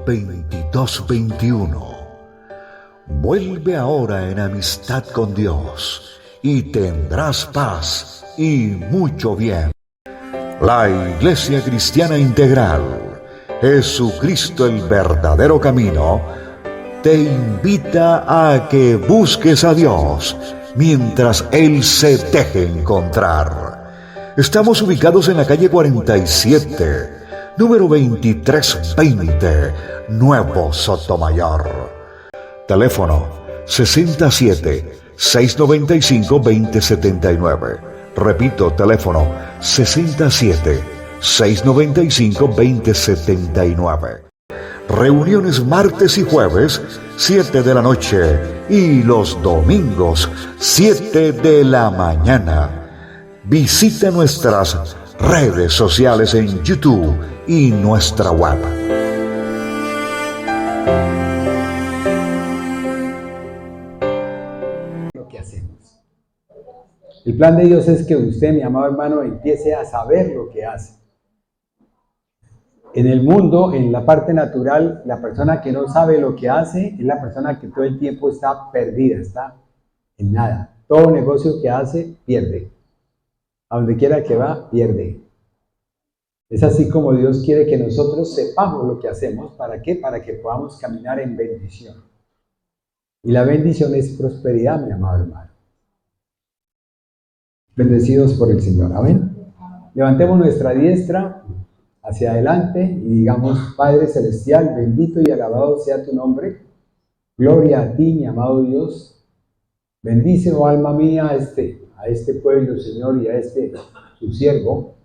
2221. Vuelve ahora en amistad con Dios y tendrás paz y mucho bien. La Iglesia Cristiana Integral, Jesucristo el verdadero camino, te invita a que busques a Dios mientras Él se deje encontrar. Estamos ubicados en la calle 47, número 2320, Nuevo Sotomayor. Teléfono 67-695-2079. Repito, teléfono 67-695-2079. Reuniones martes y jueves, 7 de la noche, y los domingos, 7 de la mañana. Visita nuestras redes sociales en YouTube y nuestra web. Lo que hacemos. El plan de Dios es que usted, mi amado hermano, empiece a saber lo que hace. En el mundo, en la parte natural, la persona que no sabe lo que hace es la persona que todo el tiempo está perdida, está en nada. Todo negocio que hace, pierde. A donde quiera que va, pierde. Es así como Dios quiere que nosotros sepamos lo que hacemos. ¿Para qué? Para que podamos caminar en bendición. Y la bendición es prosperidad, mi amado hermano. Bendecidos por el Señor. Amén. Levantemos nuestra diestra hacia adelante y digamos: Padre Celestial, bendito y alabado sea tu nombre. Gloria a ti, mi amado Dios. Bendice, oh alma mía, a este pueblo, Señor, y a tu siervo,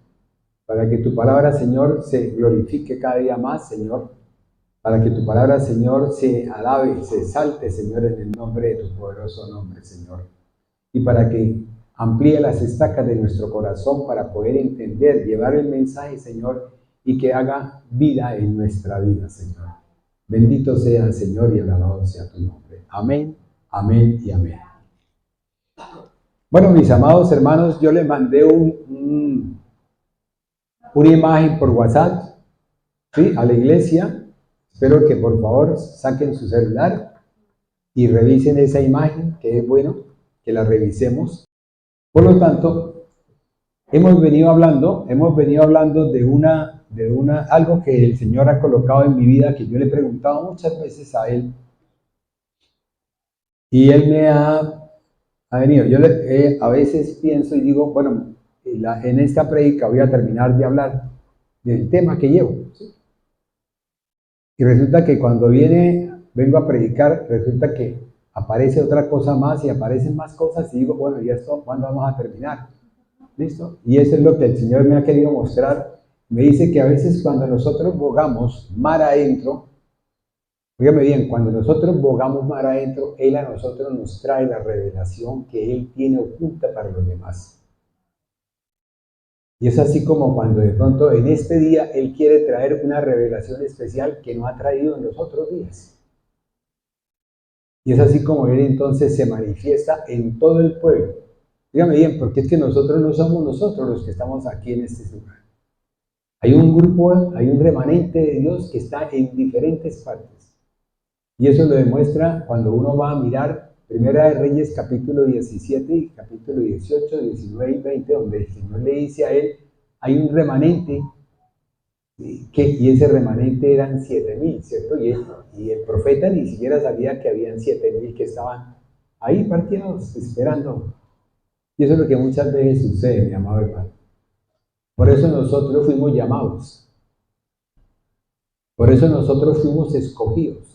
para que tu palabra, Señor, se glorifique cada día más, Señor. Para que tu palabra, Señor, se alabe, se exalte, Señor, en el nombre de tu poderoso nombre, Señor. Y para que amplíe las estacas de nuestro corazón para poder entender, llevar el mensaje, Señor, y que haga vida en nuestra vida, Señor. Bendito sea, Señor, y alabado sea tu nombre. Amén, amén y amén. Bueno, mis amados hermanos, yo les mandé una imagen por WhatsApp, ¿sí?, a la iglesia. Espero que por favor saquen su celular y revisen esa imagen, que es bueno que la revisemos. Por lo tanto, hemos venido hablando de algo que el Señor ha colocado en mi vida, que yo le he preguntado muchas veces a Él, y Él me ha venido. Yo a veces pienso y digo, bueno, en esta prédica voy a terminar de hablar del tema que llevo, ¿sí? Y resulta que cuando vengo a predicar, resulta que aparece otra cosa más y aparecen más cosas y digo, bueno, ¿y esto cuándo vamos a terminar? ¿Listo? Y eso es lo que el Señor me ha querido mostrar. Me dice que a veces cuando nosotros bogamos mar adentro, fíjame bien, cuando nosotros bogamos mar adentro, Él a nosotros nos trae la revelación que Él tiene oculta para los demás. Y es así como cuando de pronto en este día Él quiere traer una revelación especial que no ha traído en los otros días. Y es así como Él entonces se manifiesta en todo el pueblo. Dígame bien, porque es que nosotros no somos nosotros los que estamos aquí en este lugar. Hay un grupo, hay un remanente de Dios que está en diferentes partes. Y eso lo demuestra cuando uno va a mirar Primera de Reyes, capítulo 17 y capítulo 18, 19 y 20, donde el Señor le dice a él, hay un remanente, y ese remanente eran 7,000, ¿cierto? Y el profeta ni siquiera sabía que habían 7,000 que estaban ahí parqueados, esperando. Y eso es lo que muchas veces sucede, mi amado hermano. Por eso nosotros fuimos llamados. Por eso nosotros fuimos escogidos.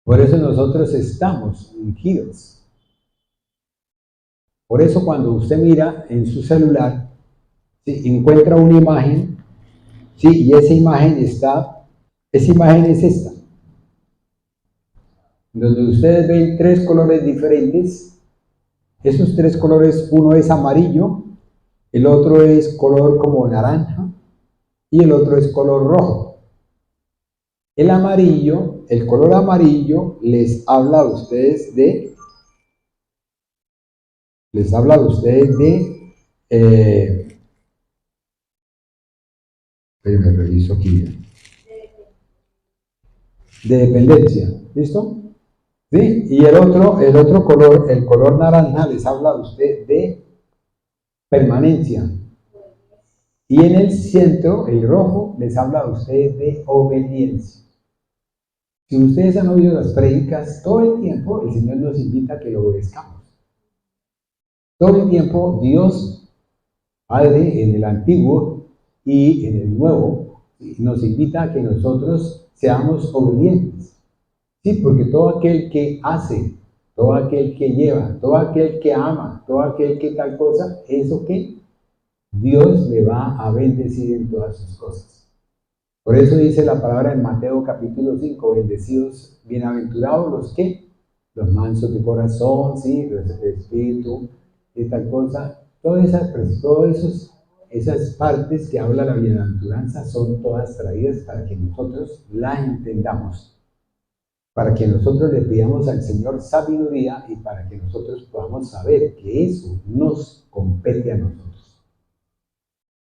Por eso nosotros estamos ungidos. Por eso cuando usted mira en su celular, ¿sí?, encuentra una imagen, ¿sí?, y esa imagen es esta. Donde ustedes ven 3 colores diferentes. Esos 3 colores, uno es amarillo, el otro es color como naranja y el otro es color rojo. El color amarillo les habla a ustedes de me reviso aquí. de dependencia. ¿Listo? ¿Sí? Y el otro color, el color naranja, les habla a usted de permanencia. Y en el centro, el rojo, les habla a ustedes de obediencia. Si ustedes han oído las prédicas, todo el tiempo el Señor nos invita a que lo obedezcamos. Todo el tiempo Dios, Padre, en el Antiguo y en el Nuevo, nos invita a que nosotros seamos obedientes. Sí, porque todo aquel que hace, todo aquel que lleva, todo aquel que ama, todo aquel que tal cosa, ¿eso qué? Dios le va a bendecir en todas sus cosas. Por eso dice la palabra en Mateo capítulo 5, bendecidos, bienaventurados los que, los mansos de corazón, sí, los de espíritu, y tal cosa, todas esas partes que habla la bienaventuranza son todas traídas para que nosotros la entendamos, para que nosotros le pidamos al Señor sabiduría y para que nosotros podamos saber que eso nos compete a nosotros.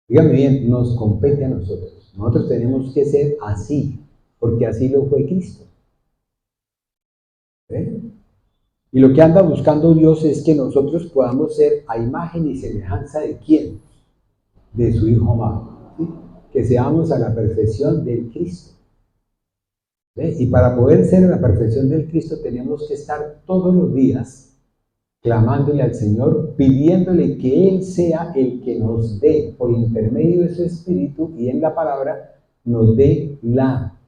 Dígame bien, nos compete a nosotros. Nosotros tenemos que ser así, porque así lo fue Cristo. ¿Eh? Y lo que anda buscando Dios es que nosotros podamos ser a imagen y semejanza de ¿quién? De su Hijo amado. ¿Sí? Que seamos a la perfección del Cristo. ¿Eh? Y para poder ser a la perfección del Cristo tenemos que estar todos los días clamándole al Señor, pidiéndole que Él sea el que nos dé, por intermedio de su Espíritu y en la palabra, nos dé la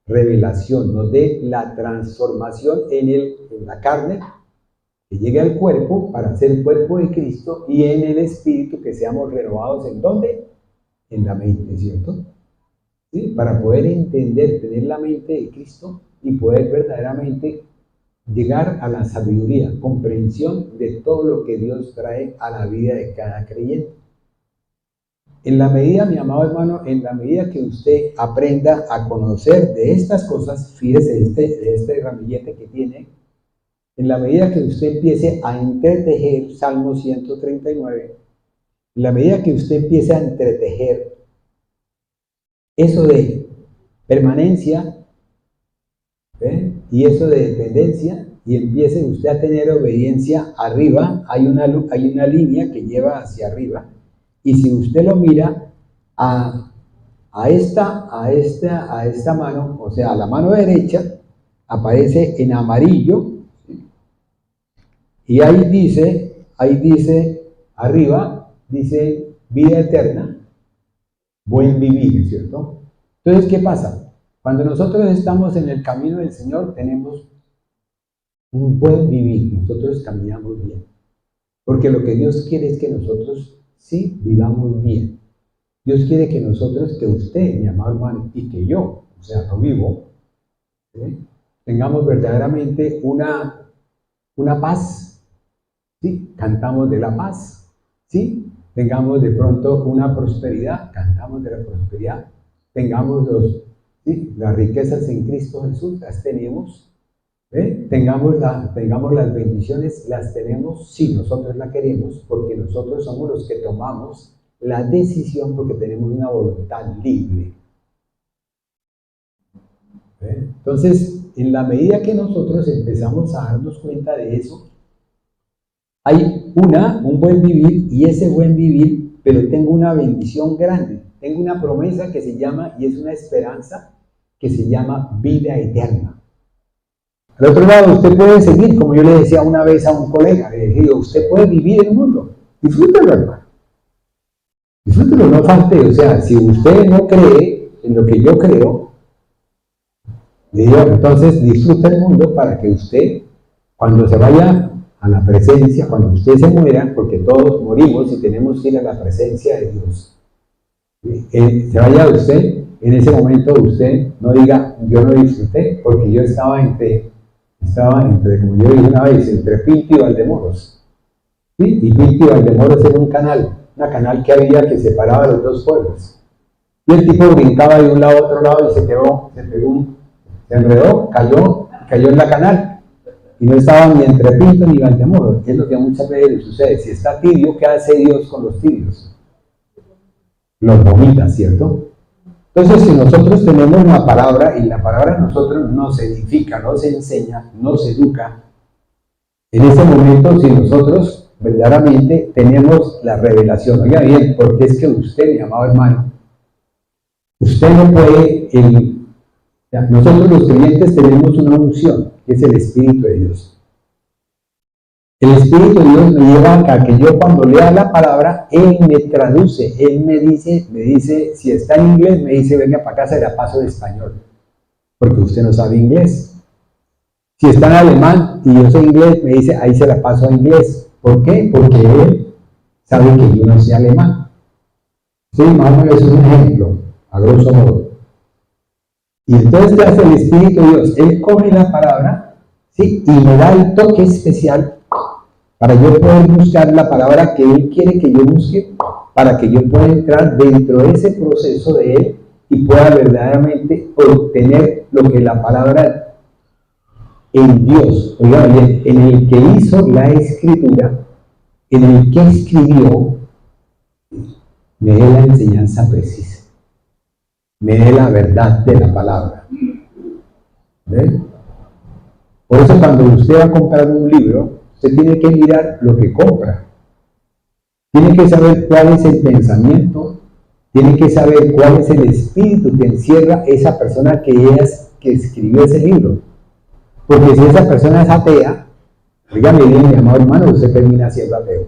revelación, nos dé la transformación en la carne, que llegue al cuerpo para ser el cuerpo de Cristo, y en el Espíritu que seamos renovados. ¿En dónde? En la mente, ¿cierto? ¿Sí? Para poder entender, tener la mente de Cristo y poder verdaderamente llegar a la sabiduría, comprensión de todo lo que Dios trae a la vida de cada creyente. En la medida, mi amado hermano, en la medida que usted aprenda a conocer de estas cosas, fíjese de este ramillete que tiene, en la medida que usted empiece a entretejer, Salmo 139, en la medida que usted empiece a entretejer eso de permanencia, ¿eh? Y eso de dependencia, y empiece usted a tener obediencia arriba, hay una línea que lleva hacia arriba, y si usted lo mira a esta mano, o sea, a la mano derecha, aparece en amarillo, y ahí dice arriba, dice vida eterna, buen vivir, ¿cierto? Entonces, ¿qué pasa? Cuando nosotros estamos en el camino del Señor, tenemos un buen vivir, nosotros caminamos bien. Porque lo que Dios quiere es que nosotros sí vivamos bien. Dios quiere que nosotros, que usted, mi amado hermano, y que yo, o sea, lo vivo, ¿sí? Tengamos verdaderamente una paz, ¿sí? Cantamos de la paz, ¿sí? Tengamos de pronto una prosperidad, cantamos de la prosperidad, tengamos las riquezas en Cristo Jesús, las tenemos, ¿eh? Tengamos las bendiciones, las tenemos si nosotros la queremos, porque nosotros somos los que tomamos la decisión, porque tenemos una voluntad libre. ¿Eh? Entonces, en la medida que nosotros empezamos a darnos cuenta de eso, hay un buen vivir, y ese buen vivir, pero tengo una bendición grande, tengo una promesa que se llama, y es una esperanza que se llama vida eterna. Al otro lado, usted puede seguir, como yo le decía una vez a un colega, le digo, usted puede vivir el mundo, disfrútelo, hermano. Disfrútelo, no falte, o sea, si usted no cree en lo que yo creo, le digo, entonces disfruta el mundo para que usted, cuando se vaya a la presencia, cuando usted se muera, porque todos morimos y tenemos que ir a la presencia de Dios, se vaya usted, en ese momento usted no diga, yo no disfruté, porque yo estaba entre, como yo dije una vez, entre Pinto y Valdemoros. ¿Sí? Y Pinto y Valdemoros era una canal que había que separaba los dos pueblos. Y el tipo brincaba de un lado a otro lado y se enredó, cayó en la canal. Y no estaba ni entre Pinto ni Valdemoros. Es lo que muchas veces le sucede. Si está tibio, ¿qué hace Dios con los tibios? Los vomita, ¿cierto? Entonces, si nosotros tenemos la palabra, y la palabra a nosotros nos edifica, nos enseña, nos educa, en ese momento, si nosotros verdaderamente tenemos la revelación, oiga bien, porque es que usted, mi amado hermano, usted no puede, nosotros los creyentes tenemos una unción, que es el Espíritu de Dios. El Espíritu de Dios me lleva a que yo cuando lea la palabra, Él me traduce, Él me dice, si está en inglés, me dice, venga para acá, se la paso de español, porque usted no sabe inglés. Si está en alemán y yo sé inglés, me dice, ahí se la paso a inglés. ¿Por qué? Porque Él sabe que yo no sé alemán. Sí, más o menos es un ejemplo, a grosso modo. Y entonces, ¿qué hace el Espíritu de Dios? Él coge la palabra, ¿sí? Y me da el toque especial para yo poder buscar la palabra que Él quiere que yo busque, para que yo pueda entrar dentro de ese proceso de Él y pueda verdaderamente obtener lo que la palabra en Dios, oiga bien, en el que hizo la escritura, en el que escribió, me dé la enseñanza precisa, me dé la verdad de la palabra. ¿Ven? Por eso cuando usted va a comprar un libro, usted tiene que mirar lo que compra. Tiene que saber cuál es el pensamiento, tiene que saber cuál es el espíritu que encierra esa persona que escribió ese libro. Porque si esa persona es atea, dígame bien, mi amado hermano, usted termina siendo ateo.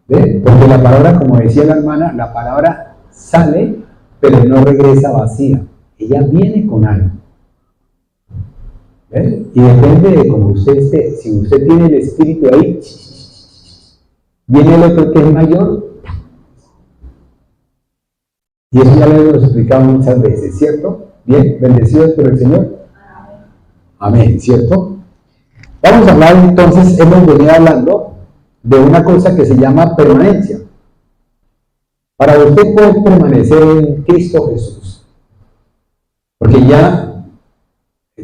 ¿Ve? Porque la palabra, como decía la hermana, la palabra sale, pero no regresa vacía. Ella viene con algo. ¿Ven? Y depende de cómo usted esté. Si usted tiene el espíritu ahí, viene el otro que es mayor. Y eso ya lo hemos explicado muchas veces, ¿cierto? Bien, bendecidos por el Señor. Amén, ¿cierto? Vamos a hablar entonces, hemos venido hablando de una cosa que se llama permanencia. Para usted poder permanecer en Cristo Jesús, porque ya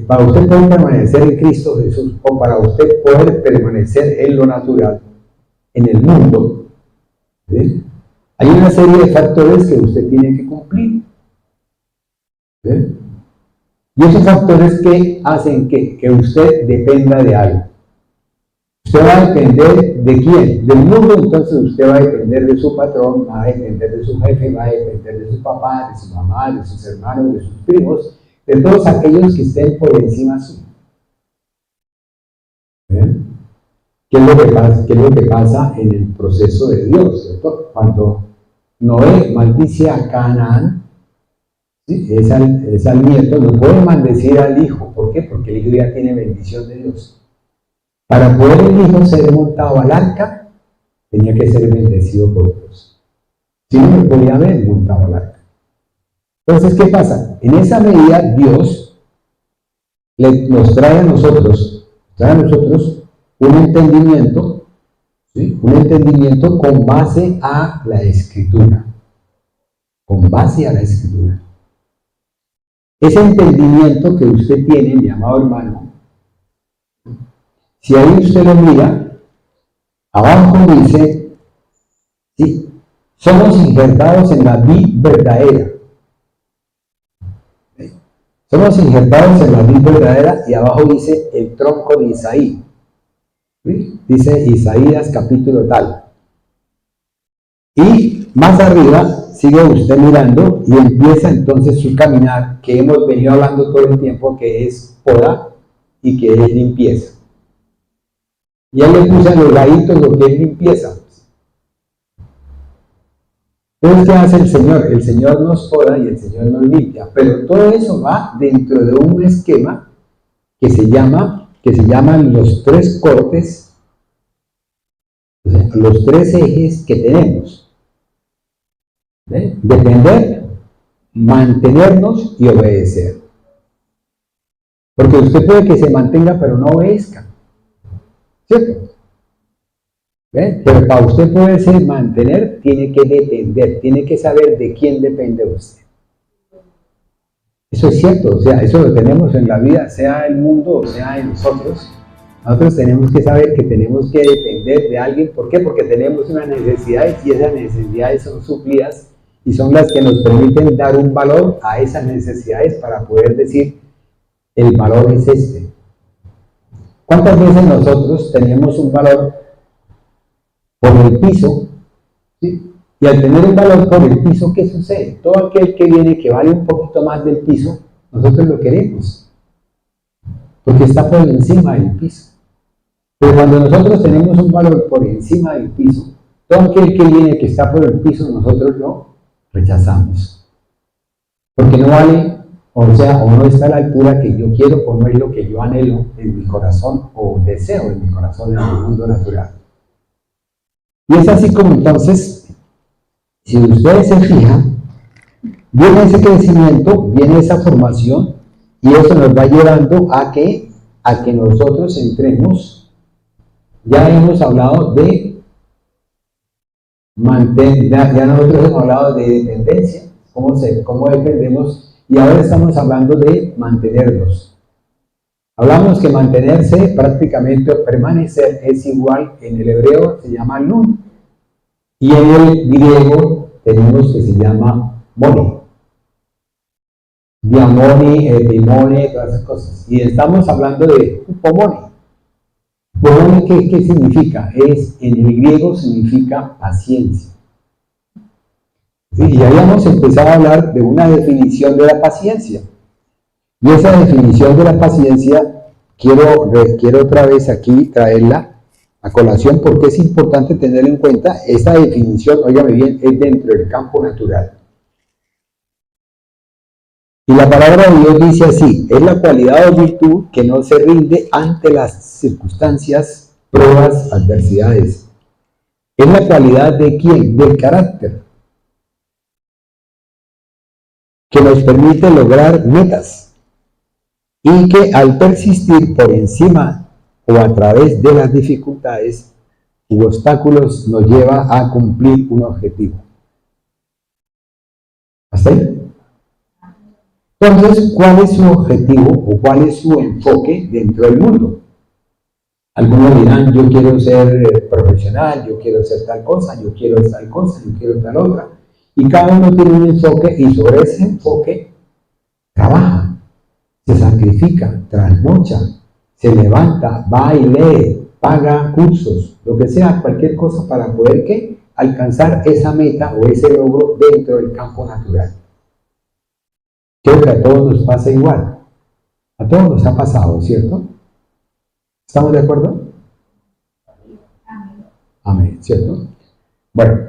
para usted poder permanecer en Cristo Jesús, o para usted poder permanecer en lo natural, en el mundo, ¿sí? Hay una serie de factores que usted tiene que cumplir. ¿Sí? Y esos factores que hacen que usted dependa de algo. Usted va a depender de quién, del mundo, entonces usted va a depender de su patrón, va a depender de su jefe, va a depender de su papá, de su mamá, de sus hermanos, de sus primos, de todos aquellos que estén por encima suyo. ¿Ven? ¿Qué es lo que pasa en el proceso de Dios? ¿Cierto? Cuando Noé maldice a Canaán, ¿sí? es al nieto, no puede maldecir al hijo. ¿Por qué? Porque el hijo ya tiene bendición de Dios. Para poder el hijo ser montado al arca, tenía que ser bendecido por Dios. Si no, no podía haber montado al arca. Entonces, ¿qué pasa? En esa medida, Dios nos trae a nosotros un entendimiento, ¿sí? Un entendimiento con base a la Escritura. Con base a la Escritura. Ese entendimiento que usted tiene, mi amado hermano, si ahí usted lo mira, abajo dice, ¿sí? Somos injertados en la vid verdadera. Somos injertados en la vid verdadera y abajo dice el tronco de Isaí. ¿Sí? Dice Isaías capítulo tal. Y más arriba sigue usted mirando y empieza entonces su caminar que hemos venido hablando todo el tiempo, que es poda y que es limpieza. Y ahí le puse a los laditos lo que es limpieza. Entonces, ¿qué hace el Señor? El Señor nos poda y el Señor nos limpia. Pero todo eso va dentro de un esquema que se llaman los tres cortes, o sea, los tres ejes que tenemos. ¿Ve? Depender, mantenernos y obedecer. Porque usted puede que se mantenga pero no obedezca. ¿Cierto? ¿Ve? Pero para usted poderse mantener, tiene que depender, tiene que saber de quién depende usted. Eso es cierto, o sea, eso lo tenemos en la vida, sea el mundo o sea en nosotros. Nosotros tenemos que saber que tenemos que depender de alguien. ¿Por qué? Porque tenemos unas necesidades y esas necesidades son suplidas y son las que nos permiten dar un valor a esas necesidades para poder decir, el valor es este. ¿Cuántas veces nosotros tenemos un valor por el piso? ¿Sí? Y al tener un valor por el piso, ¿qué sucede? Todo aquel que viene que vale un poquito más del piso, nosotros lo queremos, porque está por encima del piso. Pero cuando nosotros tenemos un valor por encima del piso, todo aquel que viene que está por el piso, nosotros lo rechazamos. Porque no vale, o sea, o no está a la altura que yo quiero, o no es lo que yo anhelo en mi corazón, o deseo en mi corazón en el mundo natural. Y es así como entonces, si ustedes se fijan, viene ese crecimiento, viene esa formación, y eso nos va llevando a que nosotros entremos. Ya hemos hablado de ya nosotros hemos hablado de dependencia, cómo dependemos, y ahora estamos hablando de mantenernos. Hablamos que mantenerse, prácticamente permanecer, es igual, en el hebreo se llama nun, y en el griego tenemos que se llama moni. Diamoni, dimone, todas esas cosas. Y estamos hablando de upomoni. Upomoni, ¿qué significa? En el griego significa paciencia. ¿Sí? Y habíamos empezado a hablar de una definición de la paciencia. Y esa definición de la paciencia, quiero otra vez aquí traerla a colación porque es importante tener en cuenta. Esta definición, óigame bien, es dentro del campo natural. Y la palabra de Dios dice así: es la cualidad o virtud que no se rinde ante las circunstancias, pruebas, adversidades. Es la cualidad de ¿quién? Del carácter, que nos permite lograr metas y que al persistir por encima o a través de las dificultades u obstáculos nos lleva a cumplir un objetivo. ¿Hasta ahí? Entonces, ¿cuál es su objetivo o cuál es su enfoque dentro del mundo? Algunos dirán, yo quiero ser profesional, yo quiero ser tal cosa, yo quiero tal cosa, yo quiero tal otra. Y cada uno tiene un enfoque y sobre ese enfoque trabaja, se sacrifica, trasnocha, se levanta, va y lee, paga cursos, lo que sea, cualquier cosa para poder ¿qué? Alcanzar esa meta o ese logro dentro del campo natural. Creo que a todos nos pasa igual. A todos nos ha pasado, ¿cierto? ¿Estamos de acuerdo? Amén, ¿cierto? Bueno,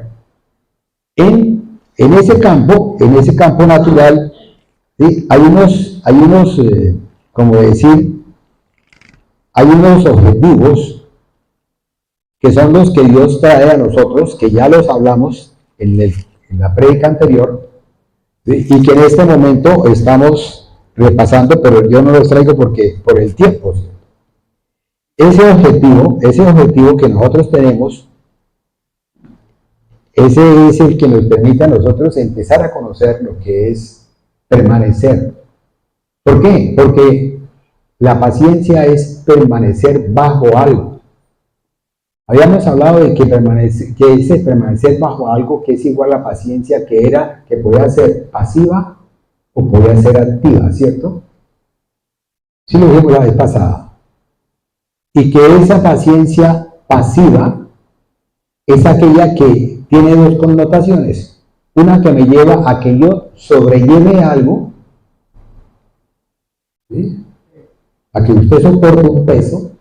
en ese campo natural, ¿sí? hay unos, como decir, hay unos objetivos que son los que Dios trae a nosotros, que ya los hablamos en la prédica anterior, ¿sí? Y que en este momento estamos repasando, pero yo no los traigo por el tiempo, ¿sí? Ese objetivo que nosotros tenemos, ese es el que nos permite a nosotros empezar a conocer lo que es permanecer. ¿Por qué? Porque la paciencia es permanecer bajo algo. Habíamos hablado de que ese permanecer bajo algo que es igual a la paciencia, que podía ser pasiva o podía ser activa, ¿cierto? Sí lo dijimos la vez pasada. Y que esa paciencia pasiva es aquella que tiene dos connotaciones. Una que me lleva a que yo sobrelleve algo, ¿sí? A que usted soporte un peso,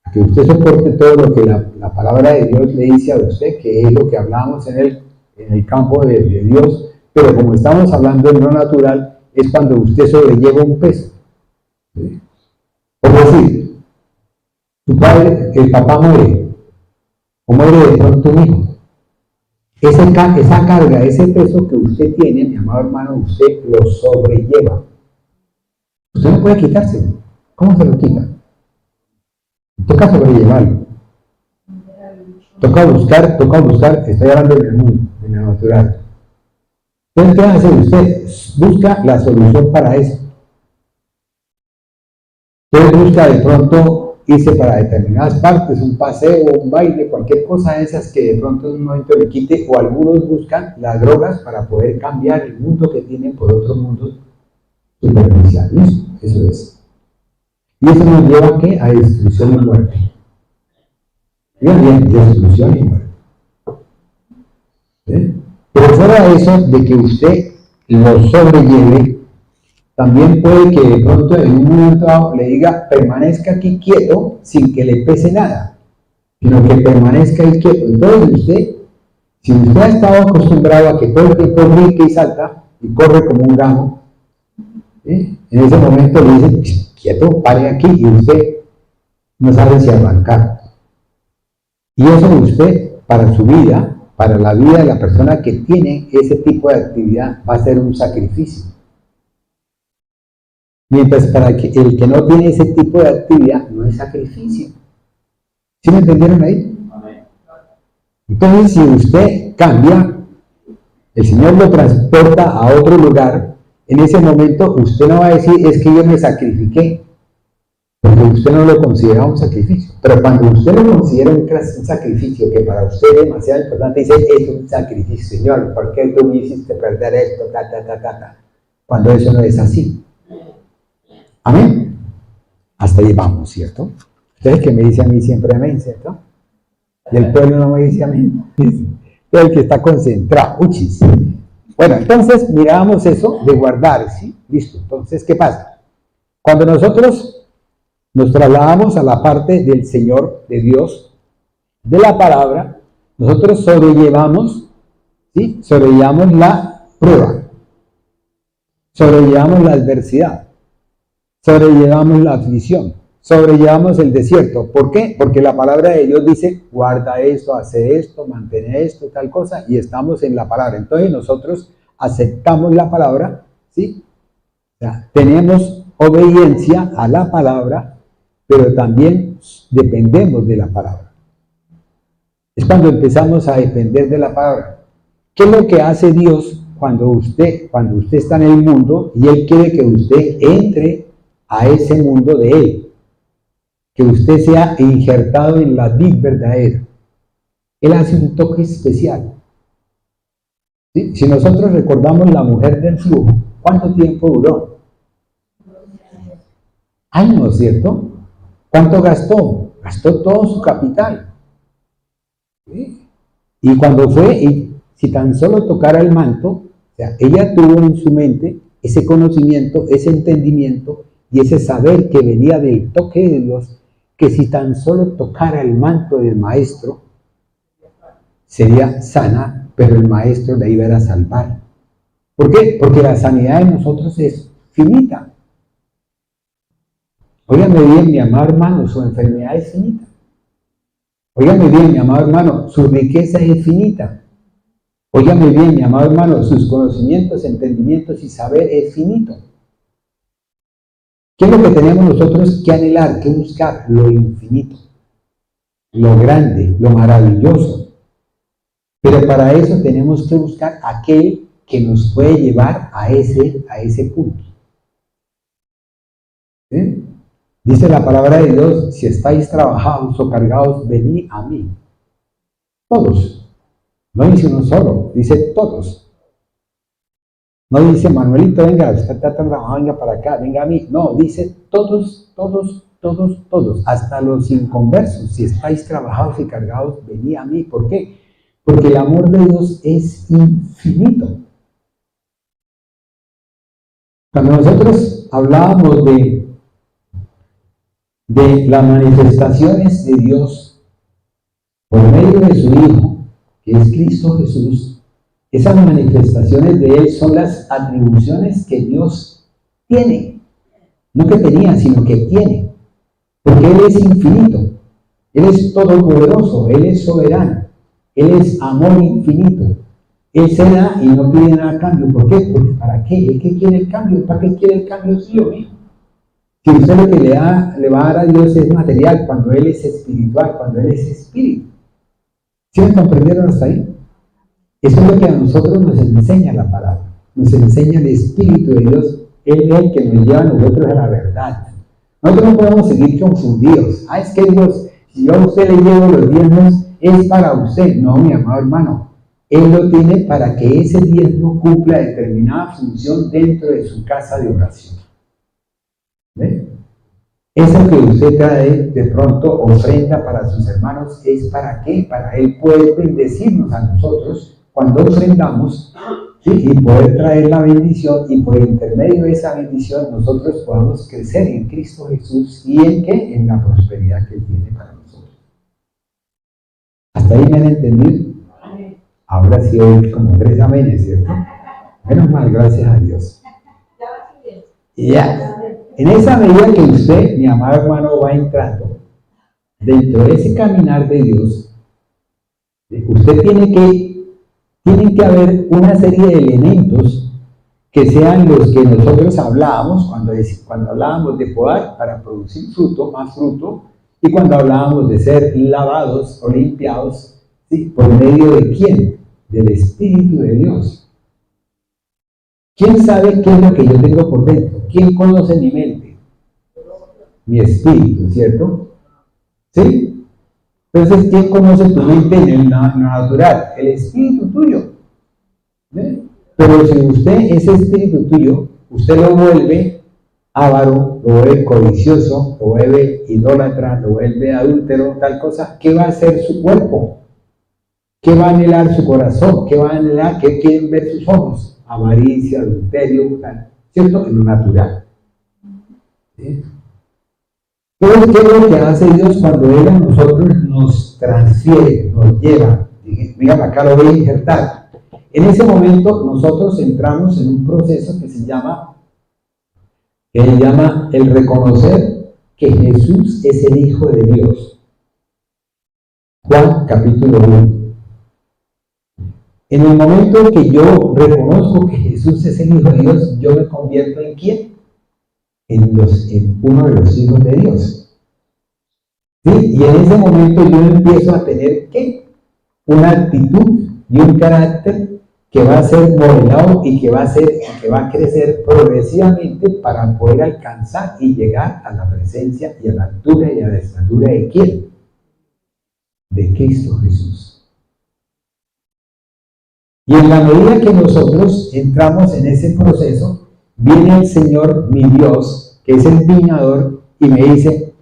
a que usted soporte todo lo que la palabra de Dios le dice a usted, que es lo que hablamos en el campo de Dios, pero como estamos hablando en lo natural, es cuando usted sobrelleva un peso, ¿sí? Por decir, el papá muere, o muere de pronto un hijo. Esa carga, ese peso que usted tiene, mi amado hermano, usted lo sobrelleva. Usted no puede quitárselo. ¿Cómo se lo quita? Toca sobrellevarlo. Toca buscar, estoy hablando en el mundo, en lo natural. Entonces, ¿qué hace? Usted busca la solución para eso. Usted busca de pronto irse para determinadas partes, un paseo, un baile, cualquier cosa de esas que de pronto en un momento le quite, o algunos buscan las drogas para poder cambiar el mundo que tienen por otro mundo superficial. Eso es. Y eso nos lleva ¿a qué? A destrucción y muerte. Bien, destrucción y muerte. ¿Sí? Pero fuera de eso, de que usted lo sobrelleve, también puede que de pronto en un momento dado le diga permanezca aquí quieto sin que le pese nada, sino que permanezca ahí quieto. Entonces si usted ha estado acostumbrado a que todo el tiempo brinque y salta y corre como un gamo, en ese momento le dice quieto, pare aquí, y usted no sabe si arrancar. Y eso usted, para su vida, para la vida de la persona que tiene ese tipo de actividad, va a ser un sacrificio. Mientras para el que no tiene ese tipo de actividad, no es sacrificio. ¿Sí me entendieron ahí? Entonces, si usted cambia, el Señor lo transporta a otro lugar, en ese momento usted no va a decir, es que yo me sacrifiqué, porque usted no lo considera un sacrificio. Pero cuando usted lo considera un sacrificio, que para usted es demasiado importante, dice, es un sacrificio, Señor, ¿por qué tú me hiciste perder esto? Cuando eso no es así. Amén. Hasta ahí vamos, ¿cierto? Ustedes que me dicen a mí siempre amén, ¿cierto? Y el pueblo no me dice amén. Es el que está concentrado. Uchis. Bueno, entonces mirábamos eso de guardar, ¿sí? Listo. Entonces, ¿qué pasa? Cuando nosotros nos trasladamos a la parte del Señor, de Dios, de la palabra, nosotros sobrellevamos, ¿sí? Sobrellevamos la prueba, sobrellevamos la adversidad, sobrellevamos la aflicción, sobrellevamos el desierto. ¿Por qué? Porque la palabra de Dios dice, guarda esto, hace esto, mantén esto, tal cosa, y estamos en la palabra. Entonces nosotros aceptamos la palabra, ¿sí? O sea, tenemos obediencia a la palabra, pero también dependemos de la palabra. Es cuando empezamos a depender de la palabra. ¿Qué es lo que hace Dios cuando usted está en el mundo y Él quiere que usted entre a ese mundo de Él? Que usted sea injertado en la vid verdadera. Él hace un toque especial. ¿Sí? Si nosotros recordamos la mujer del flujo, ¿cuánto tiempo duró? Años, ¿cierto? ¿Cuánto gastó? Gastó todo su capital. ¿Sí? Y cuando fue, y si tan solo tocara el manto, o sea, ella tuvo en su mente ese conocimiento, ese entendimiento y ese saber que venía del toque de Dios, que si tan solo tocara el manto del maestro, sería sana, pero el maestro la iba a salvar. ¿Por qué? Porque la sanidad de nosotros es finita. Óigame bien, mi amado hermano, su enfermedad es finita. Óigame bien, mi amado hermano, su riqueza es finita. Óigame bien, mi amado hermano, sus conocimientos, entendimientos y saber es finito. ¿Qué es lo que tenemos nosotros que anhelar, que buscar? Lo infinito, lo grande, lo maravilloso. Pero para eso tenemos que buscar aquel que nos puede llevar a ese punto. ¿Sí? Dice la palabra de Dios, si estáis trabajados o cargados, venid a mí. Todos. No dice uno solo, dice todos. No dice, Manuelito, venga, usted está tan trabajado, venga para acá, venga a mí. No, dice todos, todos, todos, todos, hasta los inconversos. Si estáis trabajados y cargados, venid a mí. ¿Por qué? Porque el amor de Dios es infinito. Cuando nosotros hablábamos de las manifestaciones de Dios por medio de su Hijo, que es Cristo Jesús, esas manifestaciones de Él son las atribuciones que Dios tiene. No que tenía, sino que tiene. Porque Él es infinito. Él es todopoderoso. Él es soberano. Él es amor infinito. Él se da y no pide nada a cambio. ¿Por qué? Porque ¿para qué? ¿El que quiere el cambio? ¿Para qué quiere el cambio suyo, hijo? Si usted lo que le va a dar a Dios es material, cuando Él es espiritual, cuando Él es espíritu. ¿Sí me comprendieron hasta ahí? Eso es lo que a nosotros nos enseña la palabra. Nos enseña el Espíritu de Dios. Él es el que nos lleva a nosotros a la verdad. Nosotros no podemos seguir confundidos. Es que Dios, si yo a usted le llevo los diezmos, es para usted. No, mi amado hermano. Él lo tiene para que ese diezmo cumpla determinada función dentro de su casa de oración. ¿Ve? Eso que usted trae de pronto, ofrenda para sus hermanos, ¿es para qué? Para Él poder bendecirnos a nosotros cuando ofrendamos, ¿sí? Y poder traer la bendición, y por intermedio de esa bendición nosotros podamos crecer en Cristo Jesús y en qué, en la prosperidad que Él tiene para nosotros. ¿Hasta ahí me han entendido? Ahora sí oí como 3 amenes, ¿cierto? Menos mal, gracias a Dios. Y ya, en esa medida que usted, mi amado hermano, va entrando dentro de ese caminar de Dios, usted tiene que haber una serie de elementos que sean los que nosotros hablábamos cuando hablábamos de podar para producir fruto, más fruto, y cuando hablábamos de ser lavados o limpiados, ¿sí? ¿Por medio de quién? Del Espíritu de Dios. ¿Quién sabe qué es lo que yo tengo por dentro? ¿Quién conoce mi mente? Mi espíritu, ¿cierto? ¿Sí? Entonces, ¿quién conoce tu mente en el natural? El espíritu tuyo. ¿Ve? Pero si usted, ese espíritu tuyo, usted lo vuelve avaro, lo vuelve codicioso, lo vuelve idólatra, lo vuelve adúltero, tal cosa, ¿qué va a hacer su cuerpo? ¿Qué va a anhelar su corazón? ¿Qué va a anhelar? ¿Qué quieren ver sus ojos? Avaricia, adulterio, ¿cierto? En lo natural. ¿Sí? Entonces, ¿qué es lo que hace Dios cuando Él a nosotros nos transfiere, nos lleva? Dígame, acá lo voy a injertar. En ese momento nosotros entramos en un proceso que se llama el reconocer que Jesús es el Hijo de Dios. Juan capítulo 1. En el momento que yo reconozco que Jesús es el Hijo de Dios, yo me convierto ¿en quién? En uno de los hijos de Dios. ¿Sí? Y en ese momento yo empiezo a tener ¿qué? Una actitud y un carácter que va a ser modelado y que va a crecer progresivamente para poder alcanzar y llegar a la presencia y a la altura y a la estatura de ¿quién? De Cristo Jesús. Y en la medida que nosotros entramos en ese proceso, viene el Señor, mi Dios, que es el viñador, y me dice,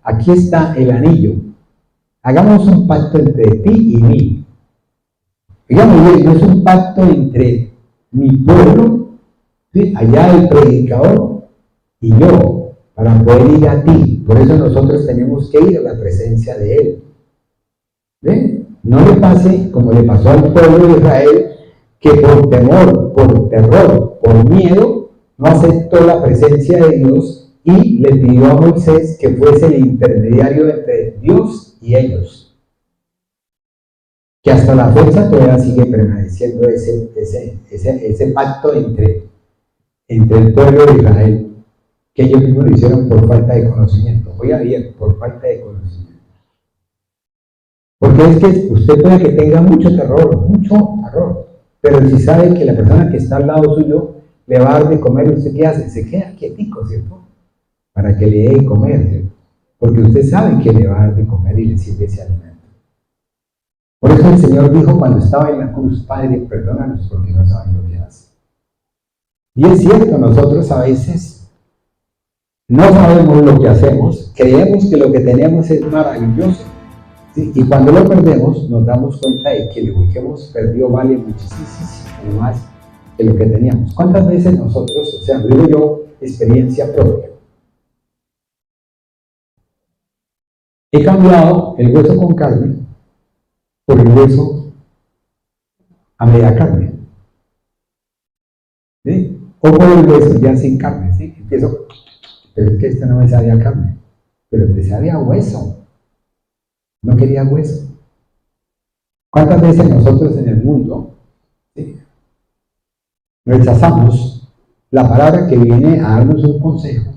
aquí está el anillo, hagamos un pacto entre ti y mí. Digamos, no es un pacto entre mi pueblo, ¿sí? Allá el predicador, y yo, para poder ir a ti. Por eso nosotros tenemos que ir a la presencia de Él. ¿Ven? No le pase como le pasó al pueblo de Israel, que por temor, por terror, por miedo, no aceptó la presencia de Dios y le pidió a Moisés que fuese el intermediario entre Dios y ellos. Que hasta la fecha todavía sigue permaneciendo ese pacto entre el pueblo de Israel, que ellos mismos lo hicieron por falta de conocimiento. Oiga bien, por falta de conocimiento. Porque es que usted puede que tenga mucho terror, pero si sabe que la persona que está al lado suyo le va a dar de comer, ¿usted qué hace? Se queda quietico, ¿cierto? Para que le dé de comer, ¿cierto? Porque usted sabe que le va a dar de comer y le sirve ese alimento. Por eso el Señor dijo cuando estaba en la cruz, Padre, perdónanos porque no saben lo que hacen. Y es cierto, nosotros a veces no sabemos lo que hacemos, creemos que lo que tenemos es maravilloso. ¿Sí? Y cuando lo perdemos, nos damos cuenta de que lo que hemos perdido vale muchísimo más que lo que teníamos. ¿Cuántas veces nosotros, o sea, digo yo, experiencia propia, he cambiado el hueso con carne por el hueso a media carne? ¿Sí? O por el hueso ya sin carne, ¿sí? Empiezo, pero es que este no me sabía carne, pero te sabía hueso. No quería hueso. ¿Cuántas veces nosotros en el mundo, ¿sí?, rechazamos la palabra que viene a darnos un consejo,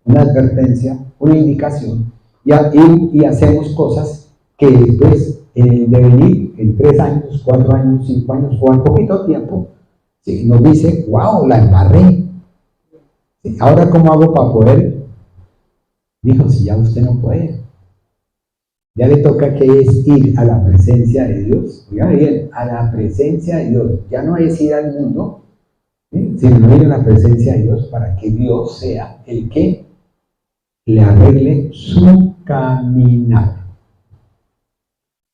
una advertencia, una indicación, y hacemos cosas que después, en el devenir, en 3 años, 4 años, 5 años, o en poquito tiempo, ¿sí?, nos dice, wow, la embarré. ¿Sí? Ahora, ¿cómo hago para poder Dijo, si ya usted no puede, ya le toca que es ir a la presencia de Dios. Oiga bien, a la presencia de Dios. Ya no es ir al mundo, ¿sí?, sino ir a la presencia de Dios para que Dios sea el que le arregle su caminar.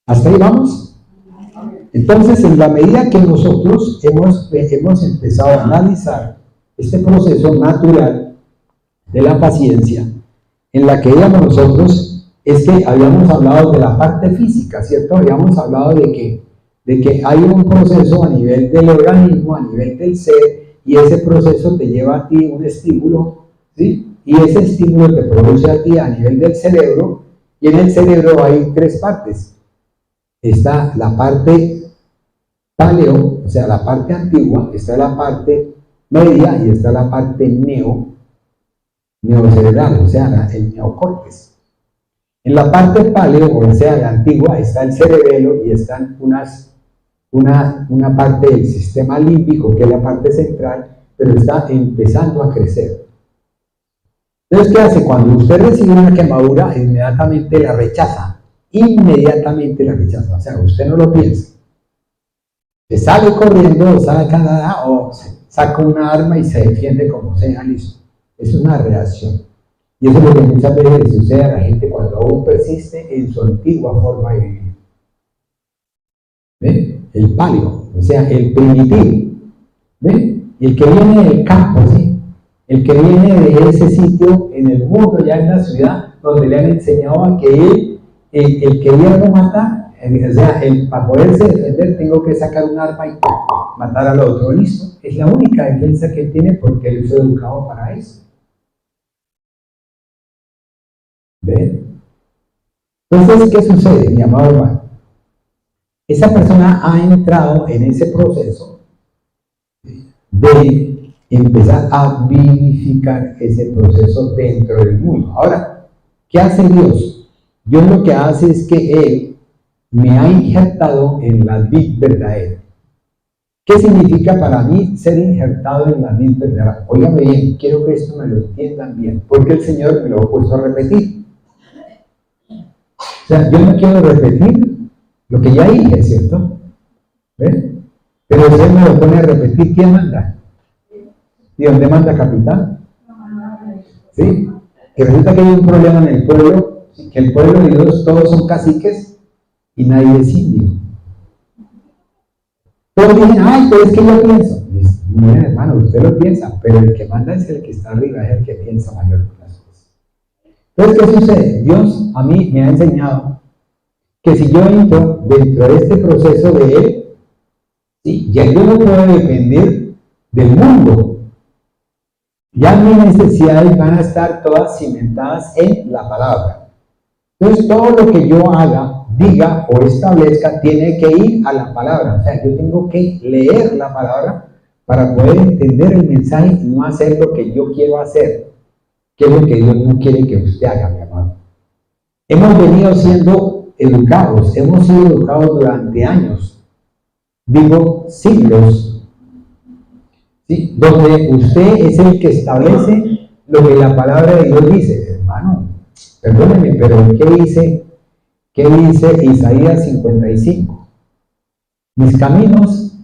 ¿Hasta ahí vamos? Entonces, en la medida que nosotros hemos empezado a analizar este proceso natural de la paciencia, en la que íbamos nosotros, es que habíamos hablado de la parte física, ¿cierto? Habíamos hablado de que hay un proceso a nivel del organismo, a nivel del ser, y ese proceso te lleva a ti un estímulo, ¿sí? Y ese estímulo te produce a ti a nivel del cerebro, y en el cerebro hay tres partes. Está la parte paleo, o sea, la parte antigua, está la parte media y está la parte neocerebral, o sea, el neocórtex. En la parte paleo, o sea, la antigua, está el cerebelo y están una parte del sistema límbico, que es la parte central, pero está empezando a crecer. Entonces, ¿qué hace? Cuando usted recibe una quemadura, inmediatamente la rechaza. Inmediatamente la rechaza. O sea, usted no lo piensa. Se sale corriendo, o saca nada, o saca una arma y se defiende como sea, listo. Es una reacción. Y eso es lo que muchas veces le sucede a la gente cuando aún persiste en su antigua forma de vivir. ¿Ven? El paleo, o sea, el primitivo. ¿Ven? El que viene del campo, ¿sí? El que viene de ese sitio en el mundo, ya en la ciudad, donde le han enseñado a que el que viene a matar, o sea, para poderse defender, tengo que sacar un arma y matar al otro. Listo. Es la única defensa que tiene porque él fue educado para eso. ¿Ven? Entonces, ¿qué sucede, mi amado hermano? Esa persona ha entrado en ese proceso de empezar a vivificar ese proceso dentro del mundo. Ahora, ¿qué hace Dios? Dios lo que hace es que Él me ha injertado en la vid verdadera. ¿Qué significa para mí ser injertado en la vid verdadera? Óigame bien, quiero que esto me lo entiendan bien, porque el Señor me lo ha puesto a repetir. O sea, yo no quiero repetir lo que ya dije, ¿cierto? ¿Ven? Pero usted me lo pone a repetir, ¿quién manda? ¿Y dónde manda capitán? ¿Sí? Que resulta que hay un problema en el pueblo, que el pueblo de Dios todos son caciques y nadie es indio. Todos dicen, ay, pero es que yo pienso. Miren, hermano, usted lo piensa, pero el que manda es el que está arriba, es el que piensa mayor que las cosas. Entonces, ¿qué sucede? Dios a mí me ha enseñado que si yo entro dentro de este proceso de Él, ¿sí?, ya yo no puedo depender del mundo. Ya mis necesidades van a estar todas cimentadas en la palabra. Entonces, todo lo que yo haga, diga o establezca tiene que ir a la palabra. O sea, yo tengo que leer la palabra para poder entender el mensaje y no hacer lo que yo quiero hacer, que es lo que Dios no quiere que usted haga, mi amado. Hemos venido siendo educados, hemos sido educados durante años, digo siglos, ¿sí?, donde usted es el que establece lo que la palabra de Dios dice. Hermano, perdóneme, pero ¿qué dice Isaías 55? Mis caminos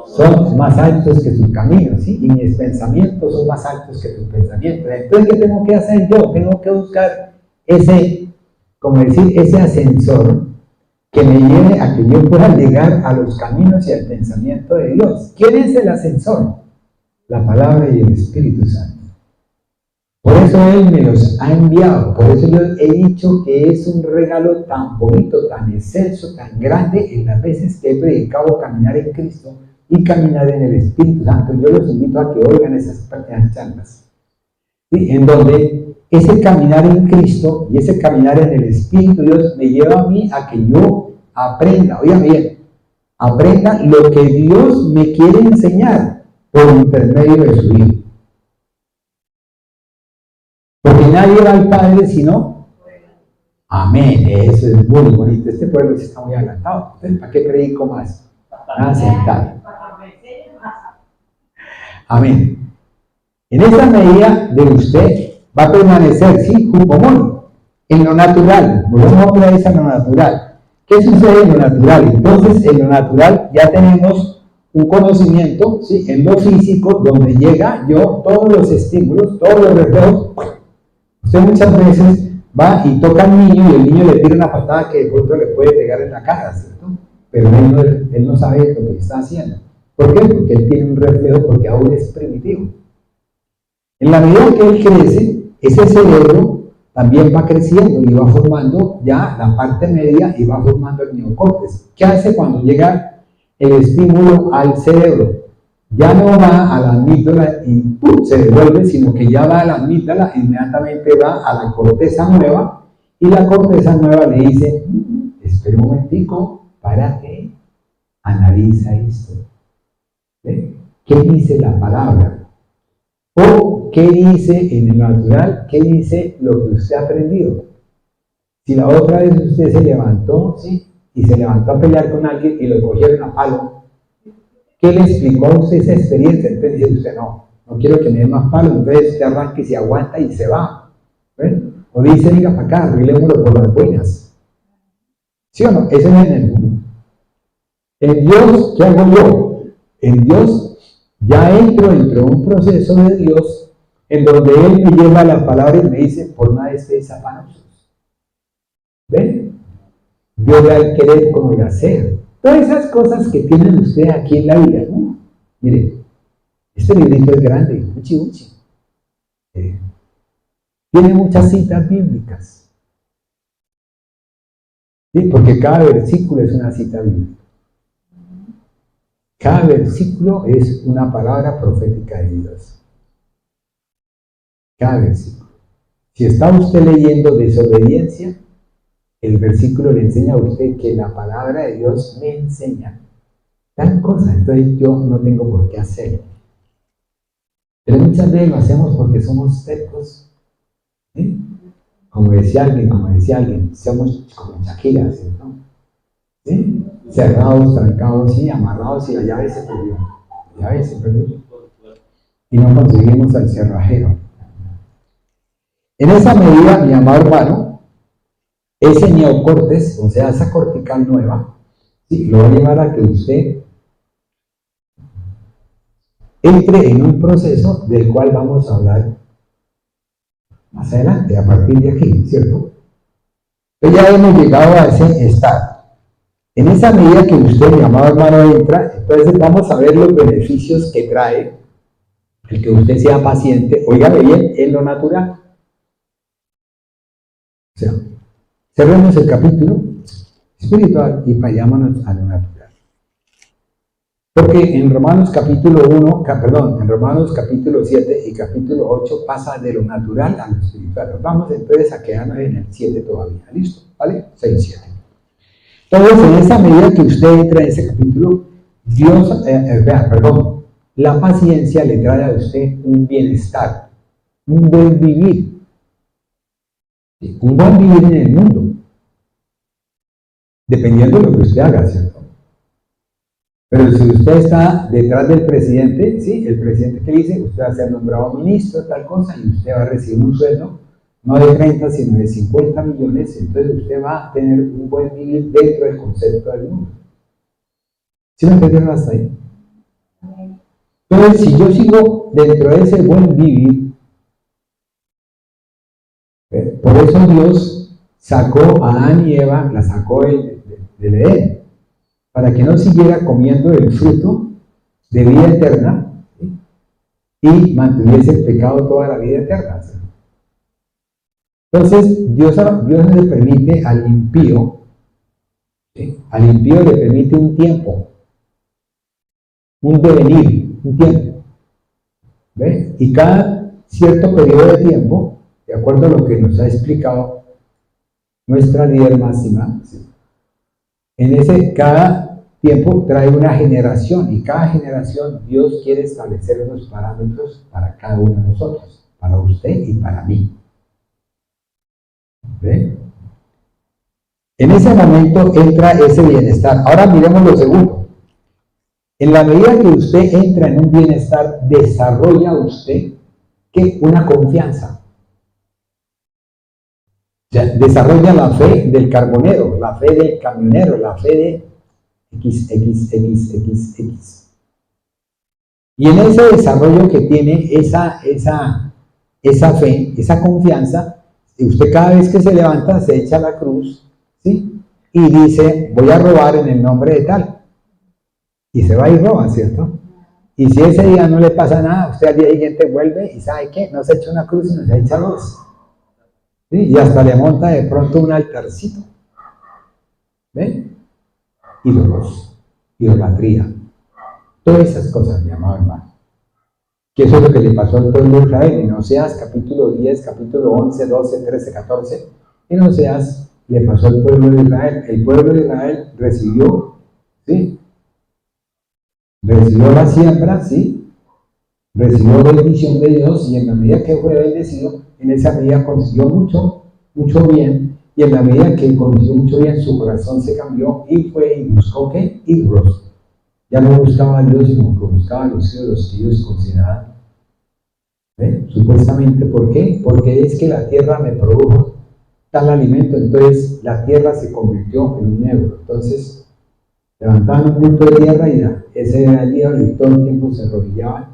son más altos que tus caminos, ¿sí?, y mis pensamientos son más altos que tus pensamientos. Entonces, ¿qué tengo que hacer yo? Tengo que buscar ese ascensor que me lleve a que yo pueda llegar a los caminos y al pensamiento de Dios. ¿Quién es el ascensor? La palabra y el Espíritu Santo. Por eso Él me los ha enviado. Por eso yo he dicho que es un regalo tan bonito, tan excelso, tan grande en las veces que he predicado caminar en Cristo y caminar en el Espíritu Santo. Yo los invito a que oigan esas charlas, ¿sí?, en donde ese caminar en Cristo y ese caminar en el Espíritu Dios me lleva a mí a que yo aprenda, oigan bien, aprenda lo que Dios me quiere enseñar por intermedio de su Hijo. Porque nadie va al Padre sino, amén, eso es muy bonito. Este pueblo está muy adelantado, entonces ¿para qué predico más? A sentar. Amén. En esa medida de usted va a permanecer, sí, Jupomón, en lo natural. Volvemos otra vez a lo natural. ¿Qué sucede en lo natural? Entonces, en lo natural ya tenemos un conocimiento, ¿sí? En lo físico, donde llega yo todos los estímulos, todos los reflejos. Usted muchas veces va y toca al niño y el niño le tira una patada que de pronto le puede pegar en la cara, ¿cierto? Pero él no sabe lo que está haciendo. ¿Por qué? Porque él tiene un reflejo, porque aún es primitivo. En la medida que él crece, ese cerebro también va creciendo y va formando ya la parte media y va formando el neocórtex. ¿Qué hace cuando llega el estímulo al cerebro? Ya no va a la amígdala y ¡pum!, se devuelve, sino que ya va a la amígdala, inmediatamente va a la corteza nueva, y la corteza nueva le dice, espera un momentico, párate, analiza esto. ¿Ve? ¿Qué dice la palabra? O ¿qué dice en el natural? ¿Qué dice lo que usted ha aprendido? Si la otra vez usted se levantó, ¿sí?, y se levantó a pelear con alguien y lo cogieron a palo, ¿qué le explicó a usted esa experiencia? Entonces dice usted, no quiero que me den más palo, entonces usted arranca y se aguanta y se va. ¿Ven? O dice, venga para acá, arreglémoslo por las buenas. ¿Sí o no? Eso no es en el mundo. En Dios, ¿qué hago yo? En Dios ya entro dentro de un proceso de Dios en donde Él me lleva la palabra y me dice, por nada estéis afanosos. ¿Ven? Dios da el querer como el hacer. Todas esas cosas que tienen usted aquí en la vida, ¿no? Mire, este librito es grande, uchi. Tiene muchas citas bíblicas. ¿Sí? Porque cada versículo es una cita bíblica. Cada versículo es una palabra profética de Dios. Cada versículo. Si está usted leyendo desobediencia, el versículo le enseña a usted que la palabra de Dios me enseña tal cosa, entonces yo no tengo por qué hacerlo. Pero muchas veces lo hacemos porque somos tercos. ¿Sí? Como decía alguien, somos como Shakira, ¿cierto? ¿Sí? Cerrados, trancados, sí, amarrados, y la llave se perdió. Y no conseguimos al cerrajero. En esa medida, mi amado hermano, ese neocórtex, o sea, esa cortical nueva, ¿sí?, lo va a llevar a que usted entre en un proceso del cual vamos a hablar más adelante, a partir de aquí, ¿cierto? Entonces ya hemos llegado a ese estado. En esa medida que usted, mi amado hermano, entra, entonces vamos a ver los beneficios que trae el que usted sea paciente, óigame bien, en lo natural. O sea, cerremos el capítulo espiritual y vayámonos a lo natural. Porque en Romanos capítulo 7 y capítulo 8 pasa de lo natural a lo espiritual. Vamos entonces a quedarnos en el 7 todavía. ¿Listo? ¿Vale? 6, 7. Entonces, en esa medida que usted entra en ese capítulo, la paciencia le trae a usted un bienestar, un buen vivir. Un buen vivir en el mundo. Dependiendo de lo que usted haga, ¿cierto? Pero si usted está detrás del presidente, ¿sí?, el presidente que dice, usted va a ser nombrado ministro, tal cosa, y usted va a recibir un sueldo, no de 30, sino de 50 millones, entonces usted va a tener un buen vivir dentro del concepto del mundo. ¿Sí me entendieron hasta ahí? Entonces, si yo sigo dentro de ese buen vivir, por eso Dios sacó a Adán y Eva, la sacó del Edén, para que no siguiera comiendo el fruto de vida eterna, ¿sí?, y mantuviese el pecado toda la vida eterna, ¿sí? Entonces, Dios le permite al impío, ¿sí?, al impío le permite un tiempo, un devenir, un tiempo. ¿Ve? Y cada cierto periodo de tiempo, de acuerdo a lo que nos ha explicado nuestra líder máxima, ¿sí?, en ese cada tiempo trae una generación, y cada generación Dios quiere establecer unos parámetros para cada uno de nosotros, para usted y para mí. ¿Ve? En ese momento entra ese bienestar. Ahora miremos lo segundo. En la medida que usted entra en un bienestar, desarrolla usted ¿qué? Una confianza. sea, desarrolla la fe del carbonero, la fe del camionero, la fe de XXXX. Y en ese desarrollo que tiene esa fe, esa confianza, usted cada vez que se levanta se echa la cruz, ¿sí? Y dice, voy a robar en el nombre de tal. Y se va y roba, ¿cierto? Y si ese día no le pasa nada, usted al día siguiente vuelve y ¿sabe qué? No se echa una cruz, sino se echa dos. ¿Sí? Y hasta le monta de pronto un altarcito. ¿Ven? Ídolos, idolatría. Todas esas cosas, mi amado hermano. Que eso es lo que le pasó al pueblo de Israel en Oseas capítulo 10, capítulo 11, 12, 13, 14. En Oseas le pasó al pueblo de Israel. El pueblo de Israel recibió, ¿sí? Recibió la siembra, ¿sí? Recibió bendición de Dios y en la medida que fue bendecido, en esa medida consiguió mucho bien y en la medida que consiguió mucho bien, su corazón se cambió y fue y buscó, ¿qué? Ídolos. Ya no buscaba a Dios, sino que buscaba a los ídolos que ellos consideraban. ¿Ven? Supuestamente, ¿por qué? Porque es que la tierra me produjo tal alimento, entonces la tierra se convirtió en un euro. Entonces, levantaban un punto de tierra y ya, ese era el ídolo y todo el tiempo se arrodillaban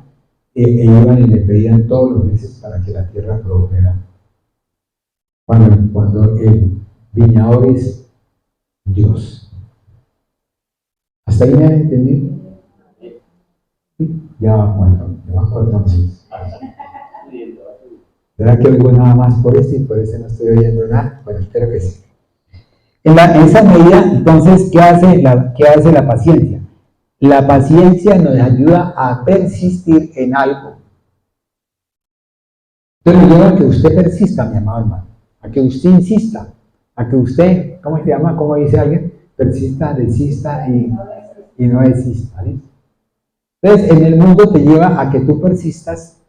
e iban y le pedían todos los meses para que la tierra produjera. Cuando el viñador es Dios. ¿Hasta ahí me han entendido? Ya va cuatro meses. ¿Será que oigo nada más por este y por ese no estoy oyendo nada? Bueno, espero que sí. En esa medida, entonces, ¿qué hace la paciencia? La paciencia nos ayuda a persistir en algo. Entonces, lleva a que usted persista, mi amado hermano, a que usted insista, a que usted, ¿cómo se llama? ¿Cómo dice alguien? Persista, desista y no desista. ¿Sí? Entonces, en el mundo te lleva a que tú persistas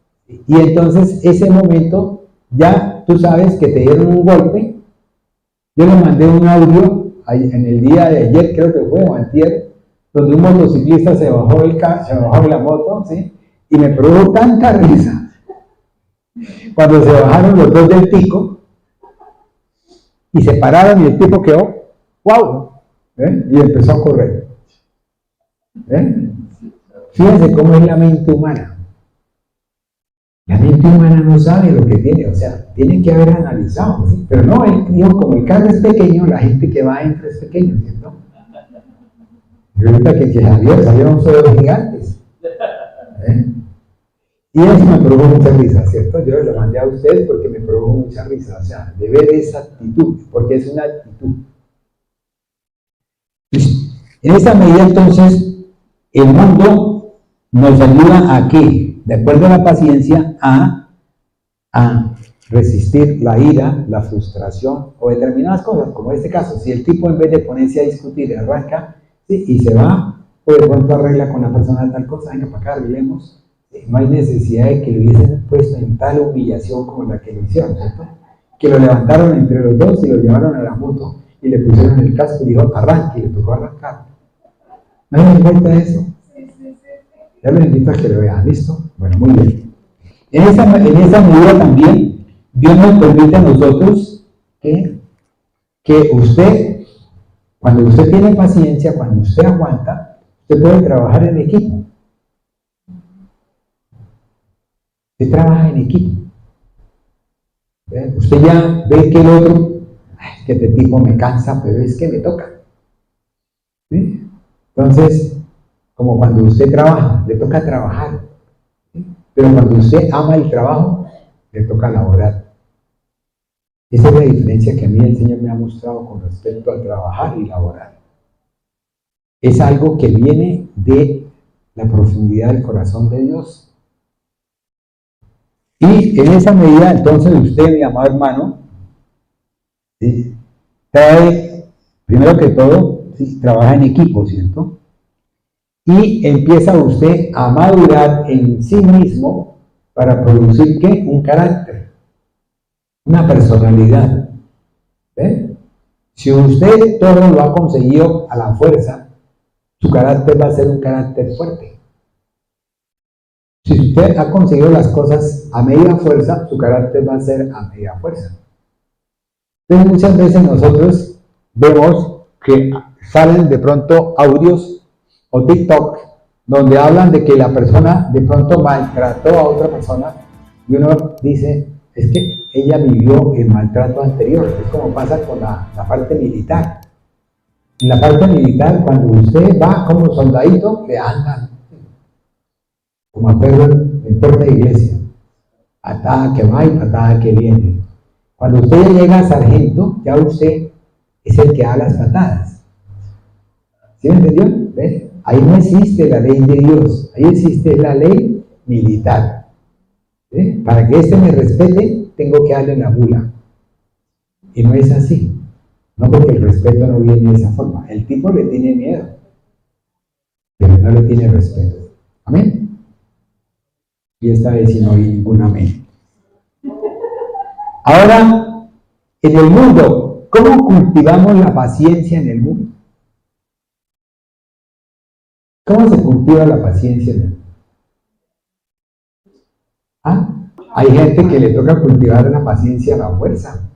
y entonces ese momento ya tú sabes que te dieron un golpe. Yo le mandé un audio en el día de ayer, creo que fue, o antier, donde un motociclista se bajó de la moto, ¿sí? Y me produjo tanta risa. Cuando se bajaron los dos del pico y se pararon y el tipo quedó, ¡wow! ¿Eh? Y empezó a correr. ¿Eh? Fíjense cómo es la mente humana. La mente humana no sabe lo que tiene, o sea, tiene que haber analizado, ¿sí? Pero no, él dijo, como el carro es pequeño, la gente que va adentro es pequeño, ¿cierto? Y ahorita que salieron solo gigantes. ¿Eh? Y eso me produjo mucha risa, ¿cierto? Yo lo mandé a ustedes porque me produjo mucha risa, o sea, de ver esa actitud, porque es una actitud. En esa medida, entonces, el mundo nos ayuda a que, de acuerdo a la paciencia, a resistir la ira, la frustración o determinadas cosas, como en este caso, si el tipo en vez de ponerse a discutir arranca, ¿sí? Y se va, o de pronto arregla con la persona tal cosa, venga para acá, arreglemos, no hay necesidad de que lo hubiesen puesto en tal humillación como la que lo hicieron, ¿cierto? Que lo levantaron entre los dos y lo llevaron a la moto y le pusieron el casco y dijo, arranque, y le tocó arrancar. ¿No les importa eso? Ya les invito a que lo vean, ¿listo? Bueno, muy bien. En esa medida también, Dios nos permite a nosotros que usted, cuando usted tiene paciencia, cuando usted aguanta, usted puede trabajar en equipo. Usted trabaja en equipo. ¿Ve? Usted ya ve que el otro, que este tipo me cansa, pero es que me toca. ¿Sí? Entonces, como cuando usted trabaja, le toca trabajar. ¿Sí? Pero cuando usted ama el trabajo, le toca laborar. Esa es la diferencia que a mí el Señor me ha mostrado con respecto a trabajar y laborar. Es algo que viene de la profundidad del corazón de Dios. Y en esa medida, entonces, usted, mi amado hermano, ¿sí? Primero que todo, ¿sí? Trabaja en equipo, ¿cierto? Y empieza usted a madurar en sí mismo para producir, ¿qué? Un carácter, una personalidad. ¿Ve? Si usted todo lo ha conseguido a la fuerza, su carácter va a ser un carácter fuerte. Si usted ha conseguido las cosas a media fuerza, su carácter va a ser a media fuerza. Entonces muchas veces nosotros vemos que salen de pronto audios o TikTok donde hablan de que la persona de pronto maltrató a otra persona y uno dice, es que ella vivió el maltrato anterior. Es como pasa con la parte militar. En la parte militar, cuando usted va como soldadito, le andan como a perro en puerta de iglesia. Patada que va y patada que viene. Cuando usted llega a sargento, ya usted es el que da las patadas. ¿Sí me entendió? ¿Ves? Ahí no existe la ley de Dios, ahí existe la ley militar. ¿Sí? Para que éste me respete, tengo que darle la bula. Y no es así. No, porque el respeto no viene de esa forma. El tipo le tiene miedo, pero no le tiene respeto. ¿Amén? Y esta vez si no hay ningún amén. Ahora, en el mundo, ¿cómo cultivamos la paciencia en el mundo? ¿Cómo se cultiva la paciencia en el mundo? ¿Ah? Hay gente que le toca cultivar la paciencia a la fuerza.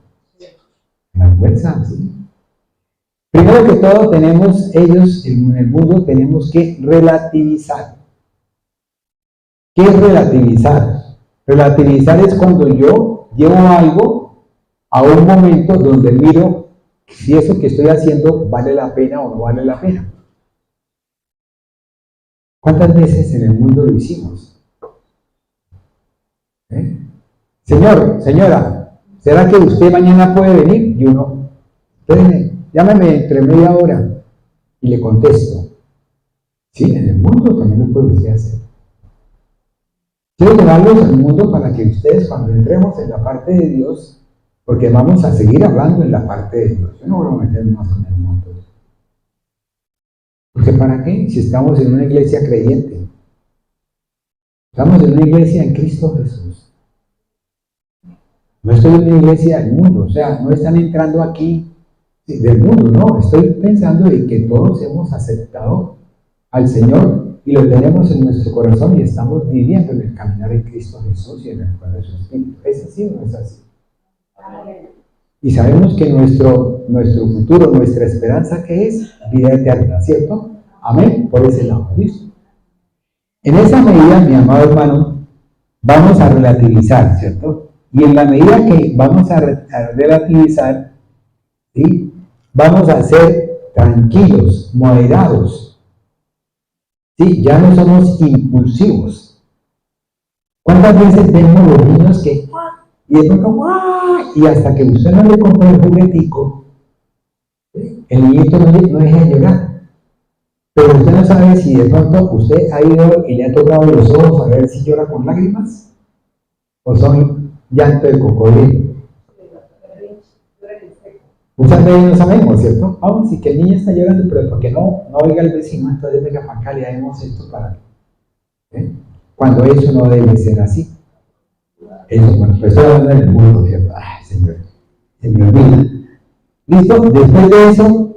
La fuerza, sí. Primero que todo, ellos en el mundo tenemos que relativizar. ¿Qué es relativizar? Relativizar es cuando yo llevo algo a un momento donde miro si eso que estoy haciendo vale la pena o no vale la pena. ¿Cuántas veces en el mundo lo hicimos? Señor, señora, ¿será que usted mañana puede venir? Y uno, espéreme, llámeme entre media hora y le contesto. Sí, en el mundo también lo puede usted hacer. Quiero llevarlos al mundo para que ustedes, cuando entremos en la parte de Dios, porque vamos a seguir hablando en la parte de Dios, yo no voy a meter más con el mundo. Porque ¿para qué? Si estamos en una iglesia creyente, estamos en una iglesia en Cristo Jesús. No estoy en una iglesia del mundo, o sea, no están entrando aquí del mundo, no, estoy pensando en que todos hemos aceptado al Señor y lo tenemos en nuestro corazón y estamos viviendo en el caminar en Cristo Jesús y en el poder de su Espíritu. ¿Es así o no es así? Y sabemos que nuestro futuro, nuestra esperanza, ¿qué es? Vida eterna, ¿cierto? Amén, por ese lado, ¿listo? En esa medida, mi amado hermano, vamos a relativizar, ¿cierto? Y en la medida que vamos a relativizar, ¿sí? Vamos a ser tranquilos, moderados, ¿sí? Ya no somos impulsivos. ¿Cuántas veces vemos los niños que y de pronto y hasta que usted no le compra el juguetico, el niñito no deja de llorar? Pero usted no sabe si de pronto usted ha ido y le ha tocado los ojos a ver si llora con lágrimas o son llanto de cocodrilo. Muchas veces no sabemos, ¿cierto? Vamos, sí que el niño está llorando, pero porque no oiga el vecino, entonces venga para acá, le haremos esto para cuando eso no debe ser así. Eso, bueno, pues estoy hablando del mundo, ¿cierto? Ay, Señor, se me olvida. ¿Listo? Después de eso,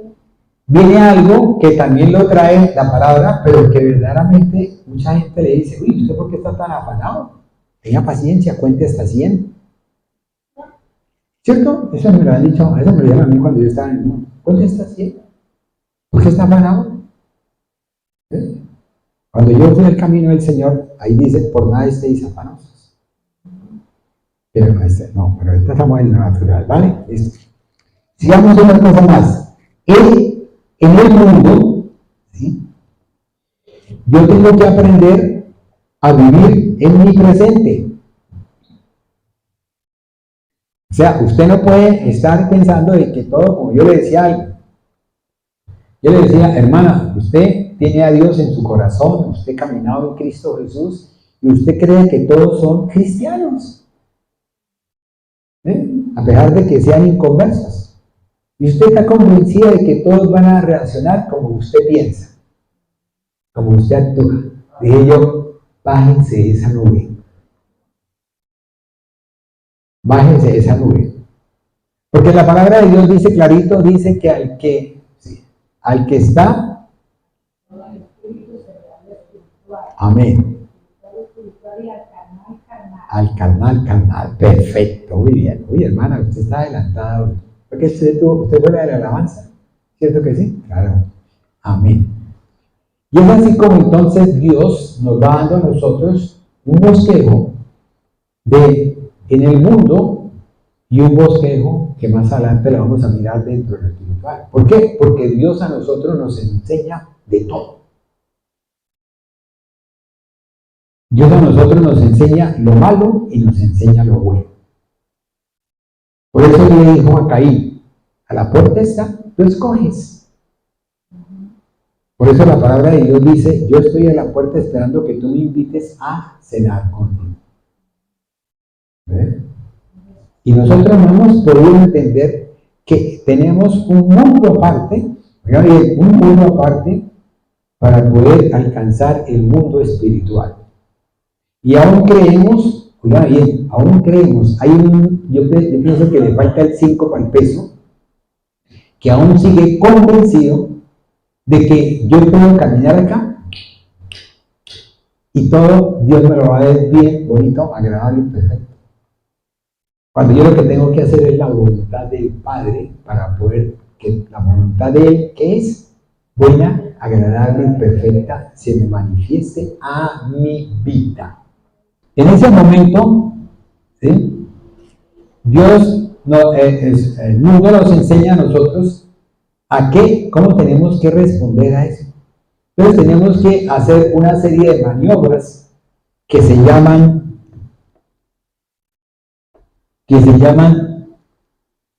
viene algo que también lo trae la palabra, pero que verdaderamente mucha gente le dice, uy, ¿usted por qué está tan afanado? Tenga paciencia, cuente hasta 100. ¿Cierto? Eso me lo han dicho, eso me lo dijeron a mí cuando yo estaba en el mundo. Cuente hasta 100. ¿Por qué está afanado? Cuando yo fui al camino del Señor, ahí dice, por nada estéis afanosos. Pero no, pero ahorita estamos en lo natural, ¿vale? Listo. Sigamos una cosa más. En el mundo, ¿sí? Yo tengo que aprender a vivir en mi presente. O sea, usted no puede estar pensando de que todo, como yo le decía algo. Yo le decía, hermana, usted tiene a Dios en su corazón, usted ha caminado en Cristo Jesús y usted cree que todos son cristianos. A pesar de que sean inconversos. Y usted está convencida de que todos van a reaccionar como usted piensa, como usted actúa. Dije yo, bájense de esa nube. Bájense de esa nube. Porque la palabra de Dios dice clarito, dice que al que está, amén. Al carnal, perfecto, muy bien. Uy, hermana, usted está adelantada hoy. Porque usted fue la de la alabanza, ¿cierto que sí? Claro. Amén. Y es así como entonces Dios nos va dando a nosotros un bosquejo en el mundo y un bosquejo que más adelante lo vamos a mirar dentro de lo espiritual. ¿Por qué? Porque Dios a nosotros nos enseña de todo. Dios a nosotros nos enseña lo malo y nos enseña lo bueno. Por eso le dijo a Caín, a la puerta está, tú escoges. Por eso la palabra de Dios dice, yo estoy a la puerta esperando que tú me invites a cenar contigo. ¿Ven? Y nosotros no hemos podido entender que tenemos un mundo aparte, un mundo aparte para poder alcanzar el mundo espiritual. Y aún creemos, oiga bien, aún creemos, yo pienso que le falta el 5 para el peso, que aún sigue convencido de que yo puedo caminar acá y todo Dios me lo va a dar bien, bonito, agradable y perfecto. Cuando yo lo que tengo que hacer es la voluntad del Padre para poder que la voluntad de Él, que es buena, agradable y perfecta, se me manifieste a mi vida. En ese momento, ¿sí? Dios, el mundo nos enseña a nosotros cómo tenemos que responder a eso. Entonces tenemos que hacer una serie de maniobras que se llaman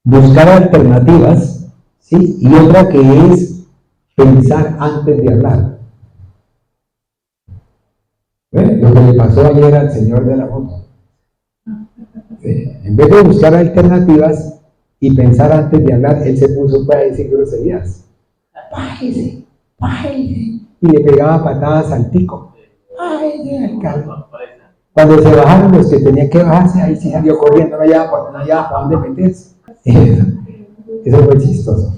buscar alternativas, ¿sí? Y otra que es pensar antes de hablar. ¿Ven? Lo que le pasó ayer al señor de la moto. En vez de buscar alternativas y pensar antes de hablar, él se puso para decir groserías. Bájese, bájese. Y le pegaba patadas al tico. Bájese al carro. Cuando se bajaron los que tenían que bajarse, ahí sí salió corriendo, no hallaba para dónde meterse. Eso fue chistoso.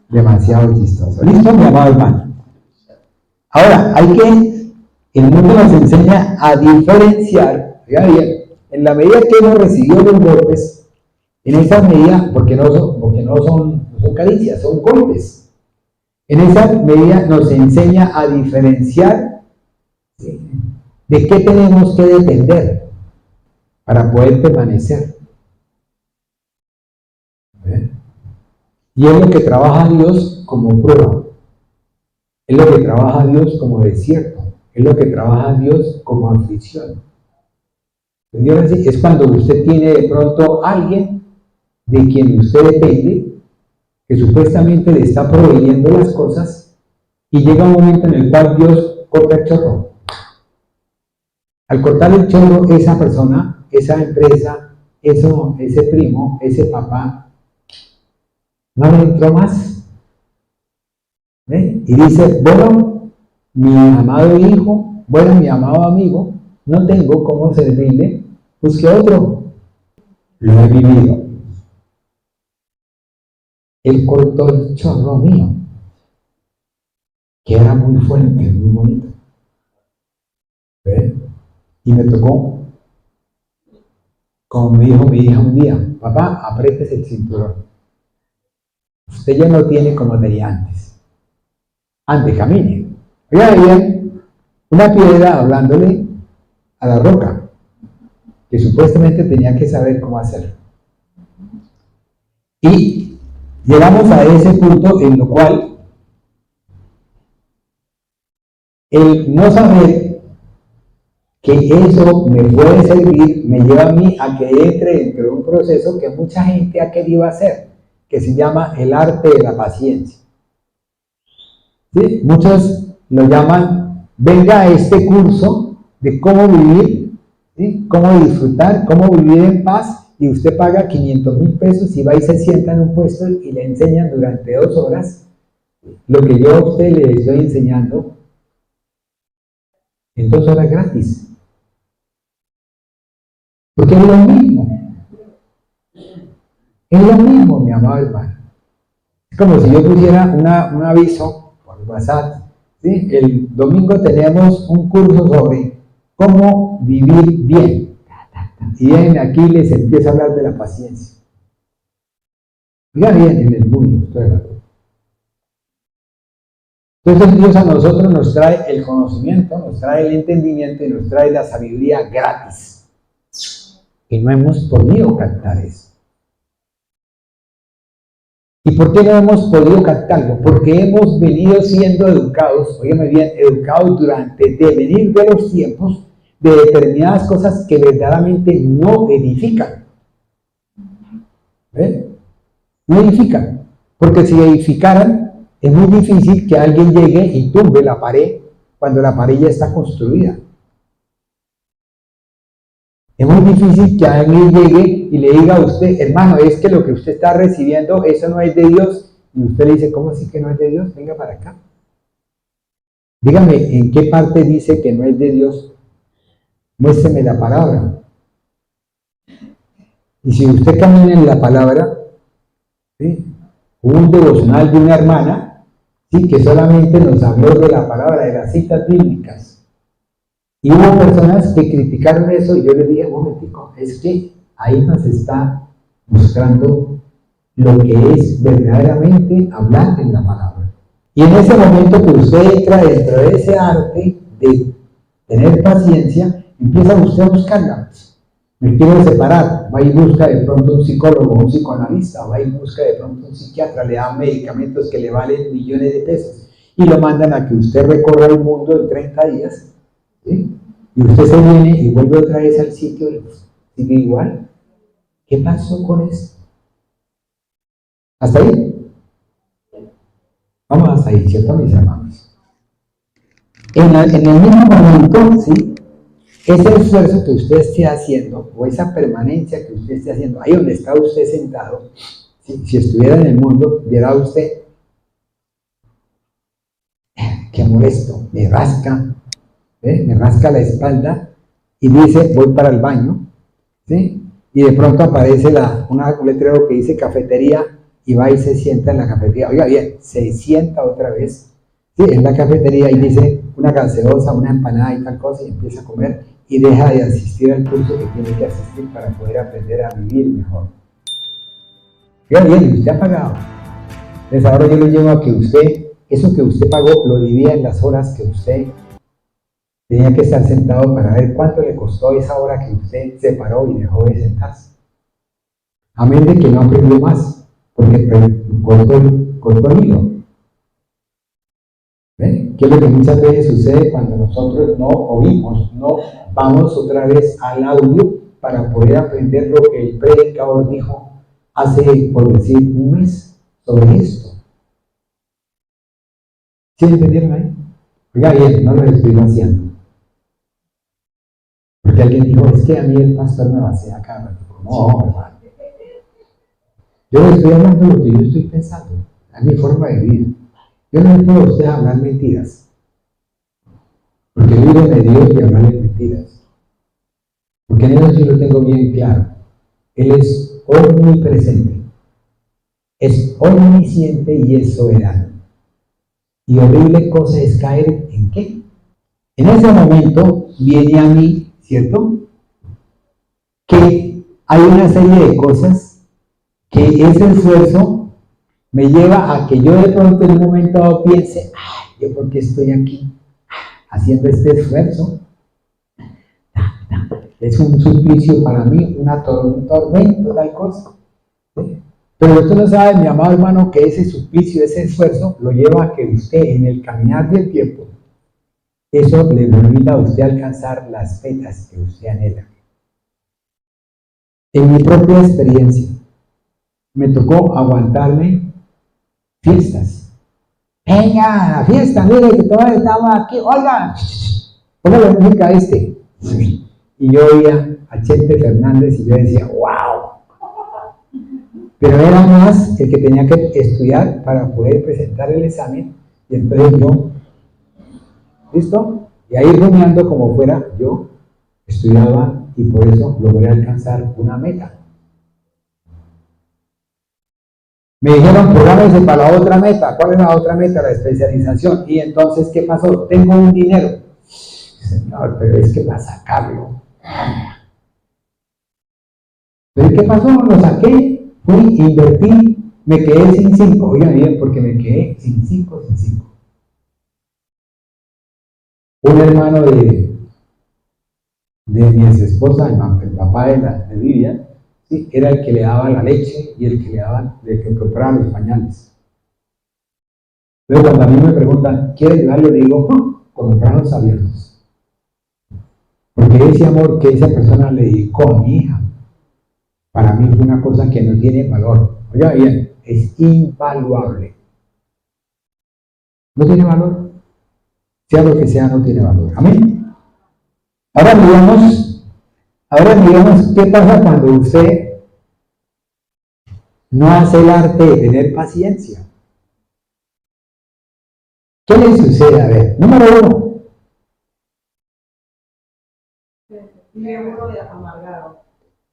Demasiado chistoso. ¿Listo, mi amado hermano? Ahora, el mundo nos enseña a diferenciar, oiga bien, en la medida que hemos recibido los golpes, en esa medida, porque no son caricias, son golpes. En esa medida nos enseña a diferenciar de qué tenemos que depender para poder permanecer. Y es lo que trabaja Dios como prueba, es lo que trabaja Dios como desierto, es lo que trabaja Dios como aflicción. Es cuando usted tiene de pronto a alguien de quien usted depende, que supuestamente le está proveyendo las cosas, y llega un momento en el cual Dios corta el chorro. Al cortar el chorro, esa persona, esa empresa, ese primo, ese papá, no le entró más. ¿Ve? Y dice, bueno, mi amado hijo, bueno, mi amado amigo, no tengo cómo servirle, busque otro. Lo he vivido. Él cortó el chorro mío, que era muy fuerte, muy bonito. ¿Ve? Y me tocó, como me dijo mi hija un día, papá, apriétese el cinturón. Usted ya no tiene como tenía antes. Antes camine. Oiga bien, una piedra hablándole a la roca, que supuestamente tenía que saber cómo hacerlo. Y llegamos a ese punto en lo cual el no saber que eso me puede servir me lleva a mí a que entre dentro de un proceso que mucha gente ha querido hacer, que se llama el arte de la paciencia. ¿Sí? Muchos lo llaman, venga a este curso de cómo vivir, ¿sí? Cómo disfrutar, cómo vivir en paz, y usted paga 500,000 pesos y va y se sienta en un puesto y le enseñan durante 2 horas lo que yo a usted le estoy enseñando en 2 horas gratis. Porque es lo mismo. Es lo mismo, mi amado hermano. Es como si yo pusiera un aviso por WhatsApp. ¿Sí? El domingo tenemos un curso sobre cómo vivir bien. Y aquí les empiezo a hablar de la paciencia. Oiga bien, en el mundo, estoy hablando. Entonces Dios a nosotros nos trae el conocimiento, nos trae el entendimiento y nos trae la sabiduría gratis. Y no hemos podido captar eso. ¿Y por qué no hemos podido captarlo? Porque hemos venido siendo educados, óigame bien, educados durante el devenir de los tiempos de determinadas cosas que verdaderamente no edifican. ¿Ven? No edifican. Porque si edificaran, es muy difícil que alguien llegue y tumbe la pared cuando la pared ya está construida. Es muy difícil que alguien llegue y le diga a usted, hermano, es que lo que usted está recibiendo, eso no es de Dios. Y usted le dice, ¿cómo así que no es de Dios? Venga para acá. Dígame, ¿en qué parte dice que no es de Dios? Muéstreme la palabra. Y si usted camina en la palabra, ¿sí? Hubo un devocional de una hermana, ¿sí? Que solamente nos habló de la palabra, de las citas bíblicas. Y hubo personas que criticaron eso y yo les dije, un momentico, es que ahí nos está mostrando lo que es verdaderamente hablar en la palabra. Y en ese momento que usted entra dentro de ese arte de tener paciencia, empieza usted a buscarla. Me quiero separar, va y busca de pronto un psicólogo, un psicoanalista, va y busca de pronto un psiquiatra, le dan medicamentos que le valen millones de pesos y lo mandan a que usted recorra el mundo en 30 días. ¿Sí? Y usted se viene y vuelve otra vez al sitio y sigue igual. ¿Qué pasó con esto? ¿Hasta ahí? Vamos hasta ahí, ¿cierto, mis hermanos? En el mismo momento, ¿sí? Ese esfuerzo que usted esté haciendo, o esa permanencia que usted esté haciendo, ahí donde está usted sentado, ¿sí? Si estuviera en el mundo, viera usted, qué molesto, me rasca la espalda y dice, voy para el baño, ¿sí? Y de pronto aparece un letrero que dice cafetería y va y se sienta en la cafetería. Oiga bien, se sienta otra vez, ¿sí? En la cafetería y dice una gaseosa, una empanada y tal cosa y empieza a comer y deja de asistir al curso que tiene que asistir para poder aprender a vivir mejor. Oiga bien, usted ha pagado. Entonces ahora yo le llevo a que usted, eso que usted pagó, lo divida en las horas que usted tenía que estar sentado para ver cuánto le costó esa hora que usted se paró y dejó de sentarse. Amén de que no aprendió más, porque cortó el hilo. ¿Ven? ¿Qué es lo que muchas veces sucede cuando nosotros no oímos, no vamos otra vez al audio para poder aprender lo que el predicador dijo hace, por decir, un mes sobre esto? ¿Sí entendieron ahí? Oiga bien, no lo estoy vaciando. Porque alguien dijo, es que a mí el pastor me vacía acá. No, hermano. Yo le estoy hablando lo que yo estoy pensando. Es mi forma de vivir. Yo no le puedo a usted hablar mentiras. Porque vivo de Dios y hablarle mentiras. Porque en eso sí lo tengo bien claro. Él es omnipresente. Es omnisciente y es soberano. Y horrible cosa es caer en qué. En ese momento viene a mí, ¿cierto? Que hay una serie de cosas que ese esfuerzo me lleva a que yo de pronto en un momento dado piense, ay, ¿yo por qué estoy aquí haciendo este esfuerzo? Es un suplicio para mí, un tormento, tal cosa. ¿Sí? Pero usted no sabe, mi amado hermano, que ese suplicio, ese esfuerzo, lo lleva a que usted en el caminar del tiempo, eso le permita a usted alcanzar las metas que usted anhela. En mi propia experiencia, me tocó aguantarme fiestas. Venga, la fiesta, mire que todos estamos aquí, oiga, póngale la música a este. Y yo oía a Chente Fernández y yo decía, wow. Pero era más el que tenía que estudiar para poder presentar el examen, y entonces yo, ¿listo? Y ahí rumiando como fuera, yo estudiaba y por eso logré alcanzar una meta. Me dijeron, prográmese para la otra meta. ¿Cuál es la otra meta? La especialización. Y entonces, ¿qué pasó? Tengo un dinero. Señor, pero es que para sacarlo. ¿Pero qué pasó? Lo saqué, fui, invertí me quedé sin 5. Oigan bien, porque me quedé sin 5, sin 5. Un hermano de mi ex esposa, el papá de Vivian, ¿sí? Era el que le daba la leche y el que compraba los pañales. Luego cuando a mí me preguntan, ¿quiere ayudarle? Le digo, con los brazos abiertos. Porque ese amor que esa persona le dedicó a mi hija, para mí fue una cosa que no tiene valor. Oiga bien, es invaluable. No tiene valor. Sea lo que sea, no tiene valor. Amén. Ahora miremos qué pasa cuando usted no hace el arte de tener paciencia. ¿Qué le sucede? A ver, número 1.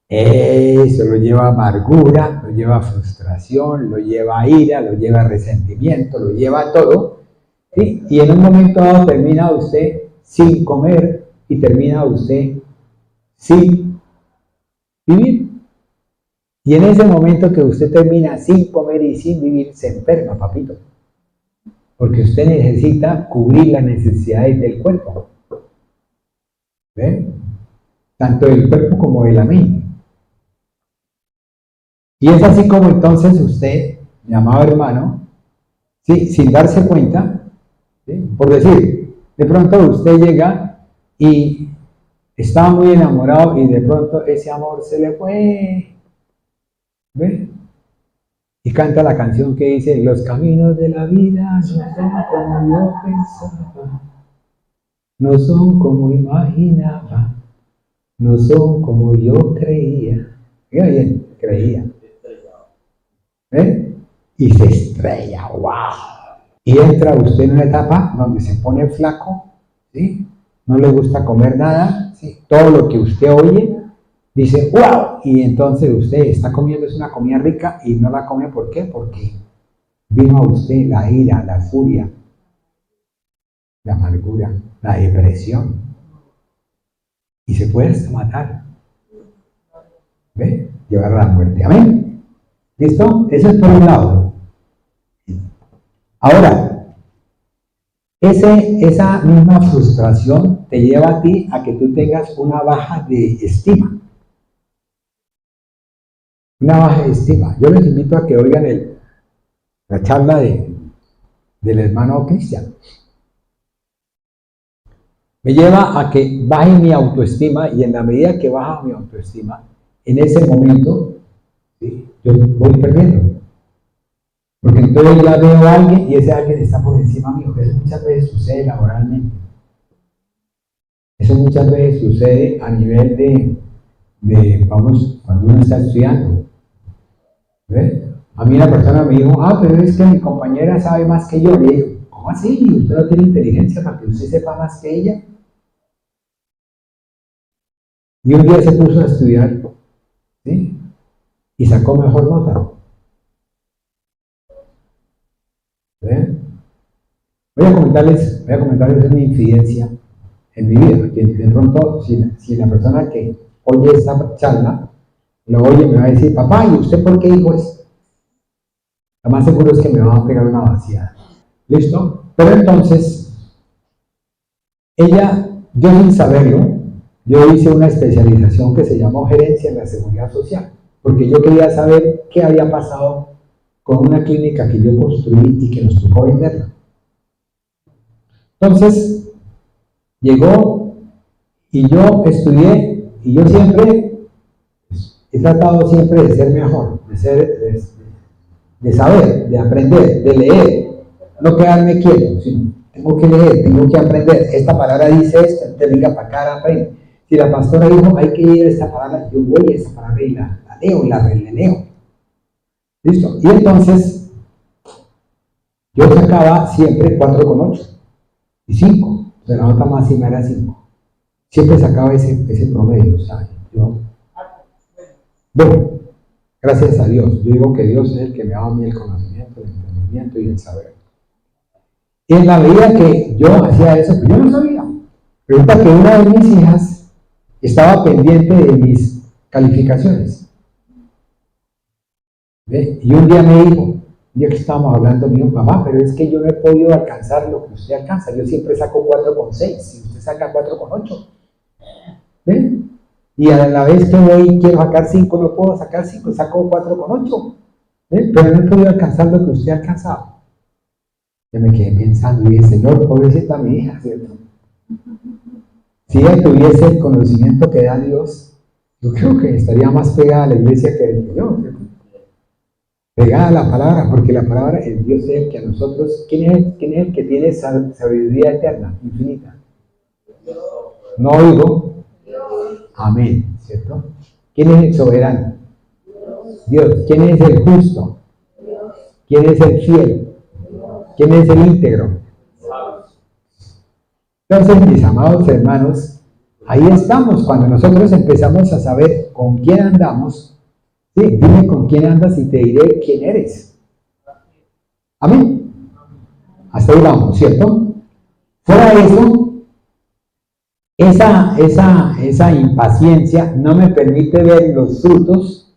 Eso lo lleva a amargura, lo lleva a frustración, lo lleva a ira, lo lleva a resentimiento, lo lleva a todo. ¿Sí? Y en un momento dado termina usted sin comer y termina usted sin vivir. Y en ese momento que usted termina sin comer y sin vivir, se enferma, papito. Porque usted necesita cubrir las necesidades del cuerpo. ¿Ven? Tanto del cuerpo como de la mente. Y es así como entonces usted, mi amado hermano, ¿sí? Sin darse cuenta, ¿sí? Por decir, de pronto usted llega y estaba muy enamorado y de pronto ese amor se le fue. ¿Ve? Y canta la canción que dice, los caminos de la vida no son como yo pensaba, no son como imaginaba, no son como yo creía. Oiga bien, creía. ¿Ve? Y se estrella, wow. Y entra usted en una etapa donde se pone flaco, ¿sí? No le gusta comer nada, ¿sí? Todo lo que usted oye, dice, wow. Y entonces usted está comiendo, es una comida rica y no la come, ¿por qué? Porque vino a usted la ira, la furia, la amargura, la depresión. Y se puede hasta matar. ¿Ve? Llevar a la muerte. Amén. ¿Listo? Eso es por un lado. Ahora, esa misma frustración te lleva a ti a que tú tengas una baja de estima. Una baja de estima. Yo les invito a que oigan la charla del hermano Cristian. Me lleva a que baje mi autoestima y en la medida que baja mi autoestima, en ese momento, ¿sí? Yo voy perdiendo. Porque entonces ya veo a alguien y ese alguien está por encima mío. Eso muchas veces sucede laboralmente. Eso muchas veces sucede a nivel vamos, cuando uno está estudiando. ¿Ves? A mí una persona me dijo, pero es que mi compañera sabe más que yo. Le digo, ¿cómo así? ¿Usted no tiene inteligencia para que usted sepa más que ella? Y un día se puso a estudiar, ¿sí? Y sacó mejor nota. ¿Ven? Voy a comentarles una incidencia en mi vida, que de pronto, si la persona que oye esta charla, lo oye, me va a decir, papá, ¿y usted por qué dijo eso? Lo más seguro es que me va a pegar una vaciada. ¿Listo? Pero entonces, yo sin saberlo, yo hice una especialización que se llamó Gerencia en la Seguridad Social, porque yo quería saber qué había pasado con una clínica que yo construí y que nos tocó venderla. Entonces, llegó y yo estudié y yo siempre he tratado siempre de ser mejor, de saber, de aprender, de leer, no quedarme quieto, sino tengo que leer, tengo que aprender. Esta palabra dice esto, entonces venga para acá, aprende. Si la pastora dijo, hay que leer esta palabra, yo voy a esa palabra y la leo, la releo. ¿Listo? Y entonces, yo sacaba siempre 4,8 y 5. O sea, la nota máxima era 5. Siempre sacaba ese promedio, ¿sabes? Bueno, gracias a Dios. Yo digo que Dios es el que me da a mí el conocimiento, el entendimiento y el saber. Y en la medida que yo hacía eso, pues yo no sabía. Resulta que una de mis hijas estaba pendiente de mis calificaciones. ¿Ve? Y un día me dijo, un día que estábamos hablando, me dijo, papá, pero es que yo no he podido alcanzar lo que usted alcanza. Yo siempre saco 4,6, si usted saca 4,8. ¿Ve? Y a la vez que voy y quiero sacar 5, no puedo sacar 5, saco 4,8. ¿Ve? Pero no he podido alcanzar lo que usted ha alcanzado. Yo me quedé pensando y dije, Señor, pobrecita mi hija, ¿cierto? Si ella tuviese el conocimiento que da Dios, yo creo que estaría más pegada a la iglesia que yo, ¿cierto? Pegada a la palabra, porque la palabra, el Dios es el que a nosotros, ¿quién es el que tiene sabiduría eterna, infinita? No oigo. Amén, ¿cierto? ¿Quién es el soberano? Dios. ¿Quién es el justo? ¿Quién es el fiel? ¿Quién es el íntegro? Entonces, mis amados hermanos, ahí estamos. Cuando nosotros empezamos a saber con quién andamos, sí, dime con quién andas y te diré quién eres. Amén. Hasta ahí vamos, ¿cierto? Fuera de eso, esa impaciencia no me permite ver los frutos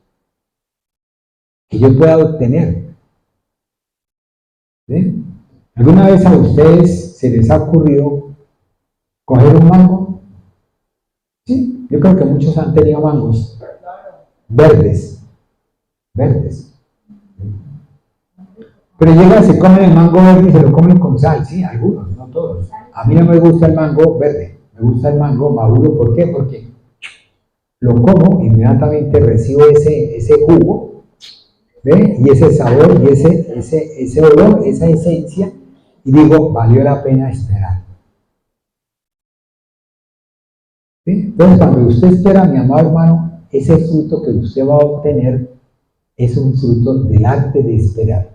que yo pueda obtener. ¿Sí? ¿Alguna vez a ustedes se les ha ocurrido coger un mango? Sí, yo creo que muchos han tenido mangos verdes. Pero llegan, se comen el mango verde y se lo comen con sal, sí, algunos, no todos. A mí no me gusta el mango verde, me gusta el mango maduro. ¿Por qué? Porque lo como, inmediatamente recibo ese jugo, ¿ve? Y ese sabor y ese olor, esa esencia, y digo, valió la pena esperar. ¿Sí? Entonces, cuando usted espera, mi amado hermano, ese fruto que usted va a obtener es un fruto del arte de esperar.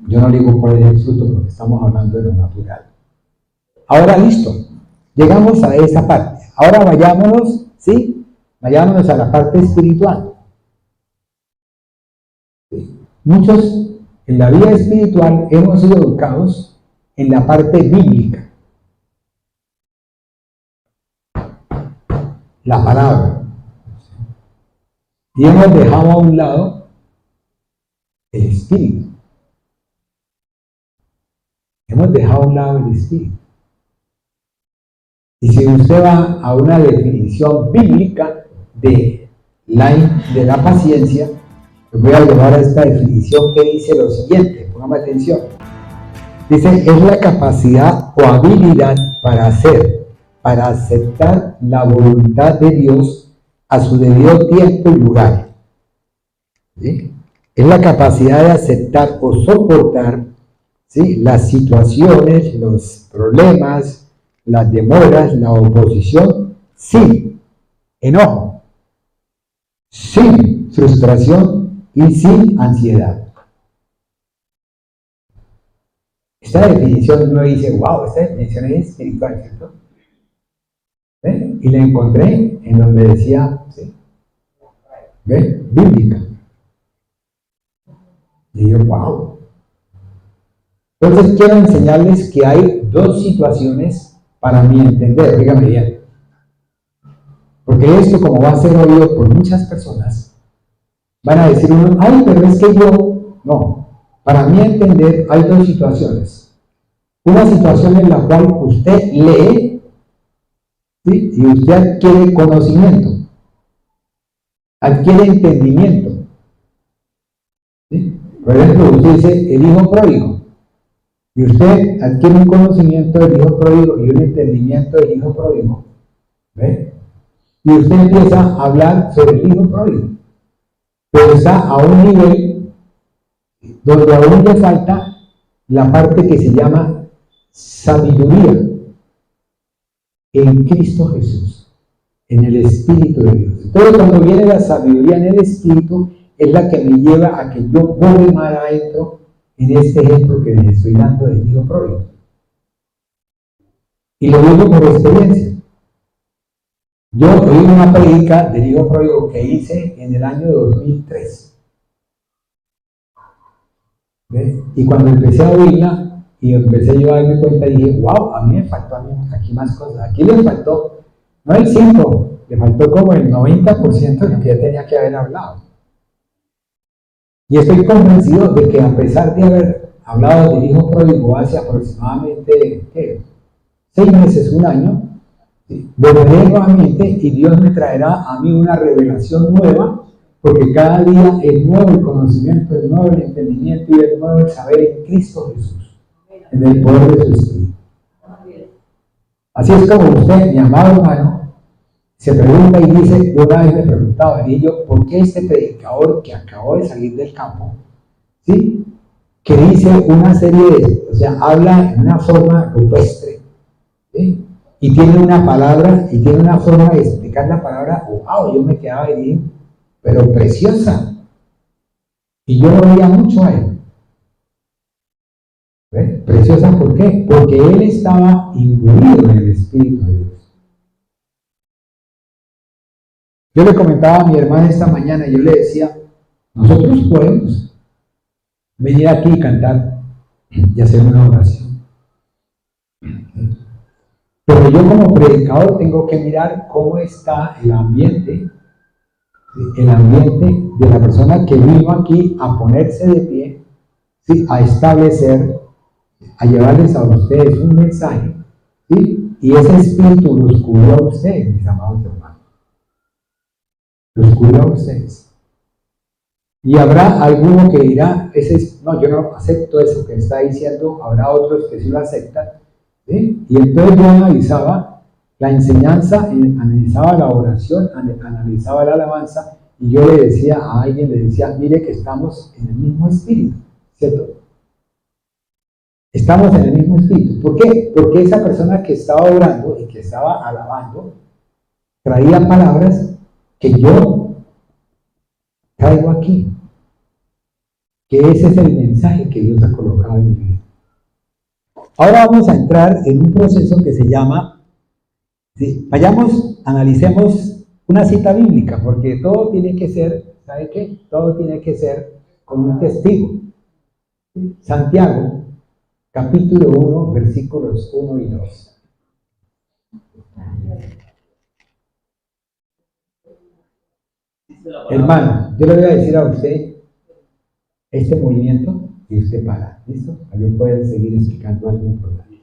Yo no digo cuál es el fruto porque estamos hablando de lo natural. Ahora listo, llegamos a esa parte. Ahora vayámonos, ¿sí? Vayámonos a la parte espiritual. ¿Sí? Muchos en la vida espiritual hemos sido educados en la parte bíblica. La palabra. Y hemos dejado a un lado el espíritu. Hemos dejado a un lado el espíritu. Y si usted va a una definición bíblica de la paciencia, les voy a llevar a esta definición que dice lo siguiente, póngame atención. Dice, es la capacidad o habilidad para aceptar la voluntad de Dios a su debido tiempo y lugar. ¿Sí? Es la capacidad de aceptar o soportar, ¿sí?, las situaciones, los problemas, las demoras, la oposición, sin enojo, sin frustración y sin ansiedad. Esta definición uno dice, wow, esta definición es espiritual, ¿cierto? ¿Ven? Y la encontré en donde decía, ¿sí?, ¿ven?, bíblica. Y yo, wow. Entonces quiero enseñarles que hay dos situaciones para mi entender, dígame bien. Porque esto, como va a ser oído por muchas personas, van a decir uno, ay, pero es que yo, no. Para mi entender hay dos situaciones. Una situación en la cual usted lee, ¿sí?, y usted adquiere conocimiento, adquiere entendimiento. ¿Sí? Por ejemplo, usted dice el hijo pródigo, y usted adquiere un conocimiento del hijo pródigo y un entendimiento del hijo pródigo, ¿ve? Y usted empieza a hablar sobre el hijo pródigo, pero está a un nivel donde aún le falta la parte que se llama sabiduría en Cristo Jesús, en el Espíritu de Dios. Entonces, cuando viene la sabiduría en el Espíritu, es la que me lleva a que yo voy más adentro en este ejemplo que les estoy dando del hijo pródigo. Y lo digo por experiencia. Yo oí una predica del hijo pródigo que hice en el año 2003. ¿Ves? Y cuando empecé a oírla y empecé yo a darme cuenta, dije, wow, a mí me faltó aquí más cosas. Aquí le faltó, no el 5, le faltó como el 90% de lo que ya tenía que haber hablado. Y estoy convencido de que a pesar de haber hablado del hijo pródigo hace aproximadamente, ¿qué?, 6 meses, un año, ¿sí?, volveré nuevamente y Dios me traerá a mí una revelación nueva, porque cada día es nuevo el conocimiento, es nuevo el entendimiento y es nuevo el saber en Cristo Jesús, en el poder de su Espíritu. Así es como usted, mi amado hermano, se pregunta y dice, yo una vez me preguntaba, y yo, ¿por qué este predicador que acabó de salir del campo, ¿sí?, que dice una serie de, o sea, habla en una forma rupestre, ¿sí?, y tiene una palabra, y tiene una forma de explicar la palabra, wow, yo me quedaba ahí, pero preciosa, y yo lo veía mucho a él. ¿Ve? Preciosa, ¿por qué? Porque él estaba imbuido en el Espíritu de Dios. Yo le comentaba a mi hermana esta mañana, yo le decía, nosotros podemos venir aquí y cantar y hacer una oración, pero yo como predicador tengo que mirar cómo está el ambiente de la persona que vino aquí a ponerse de pie, ¿sí?, a establecer, a llevarles a ustedes un mensaje, ¿sí?, y ese espíritu los cubrió a ustedes, mis amados hermanos, los cubrió a ustedes. Y habrá alguno que dirá, no, yo no acepto eso que está diciendo, habrá otros que sí lo aceptan, ¿sí? Y entonces yo analizaba la enseñanza, analizaba la oración, analizaba la alabanza, y yo le decía a alguien, le decía, mire que estamos en el mismo espíritu, ¿cierto? Estamos en el mismo espíritu. ¿Por qué? Porque esa persona que estaba orando y que estaba alabando, traía palabras que yo traigo aquí, que ese es el mensaje que Dios ha colocado en mi vida. Ahora vamos a entrar en un proceso que se llama, ¿sí?, vayamos, analicemos una cita bíblica, porque todo tiene que ser, ¿sabe qué? Todo tiene que ser con un testigo. Santiago, capítulo 1, versículos 1 y 2. Hermano, yo le voy a decir a usted este movimiento y usted para, ¿listo? Yo puedo seguir explicando algo importante.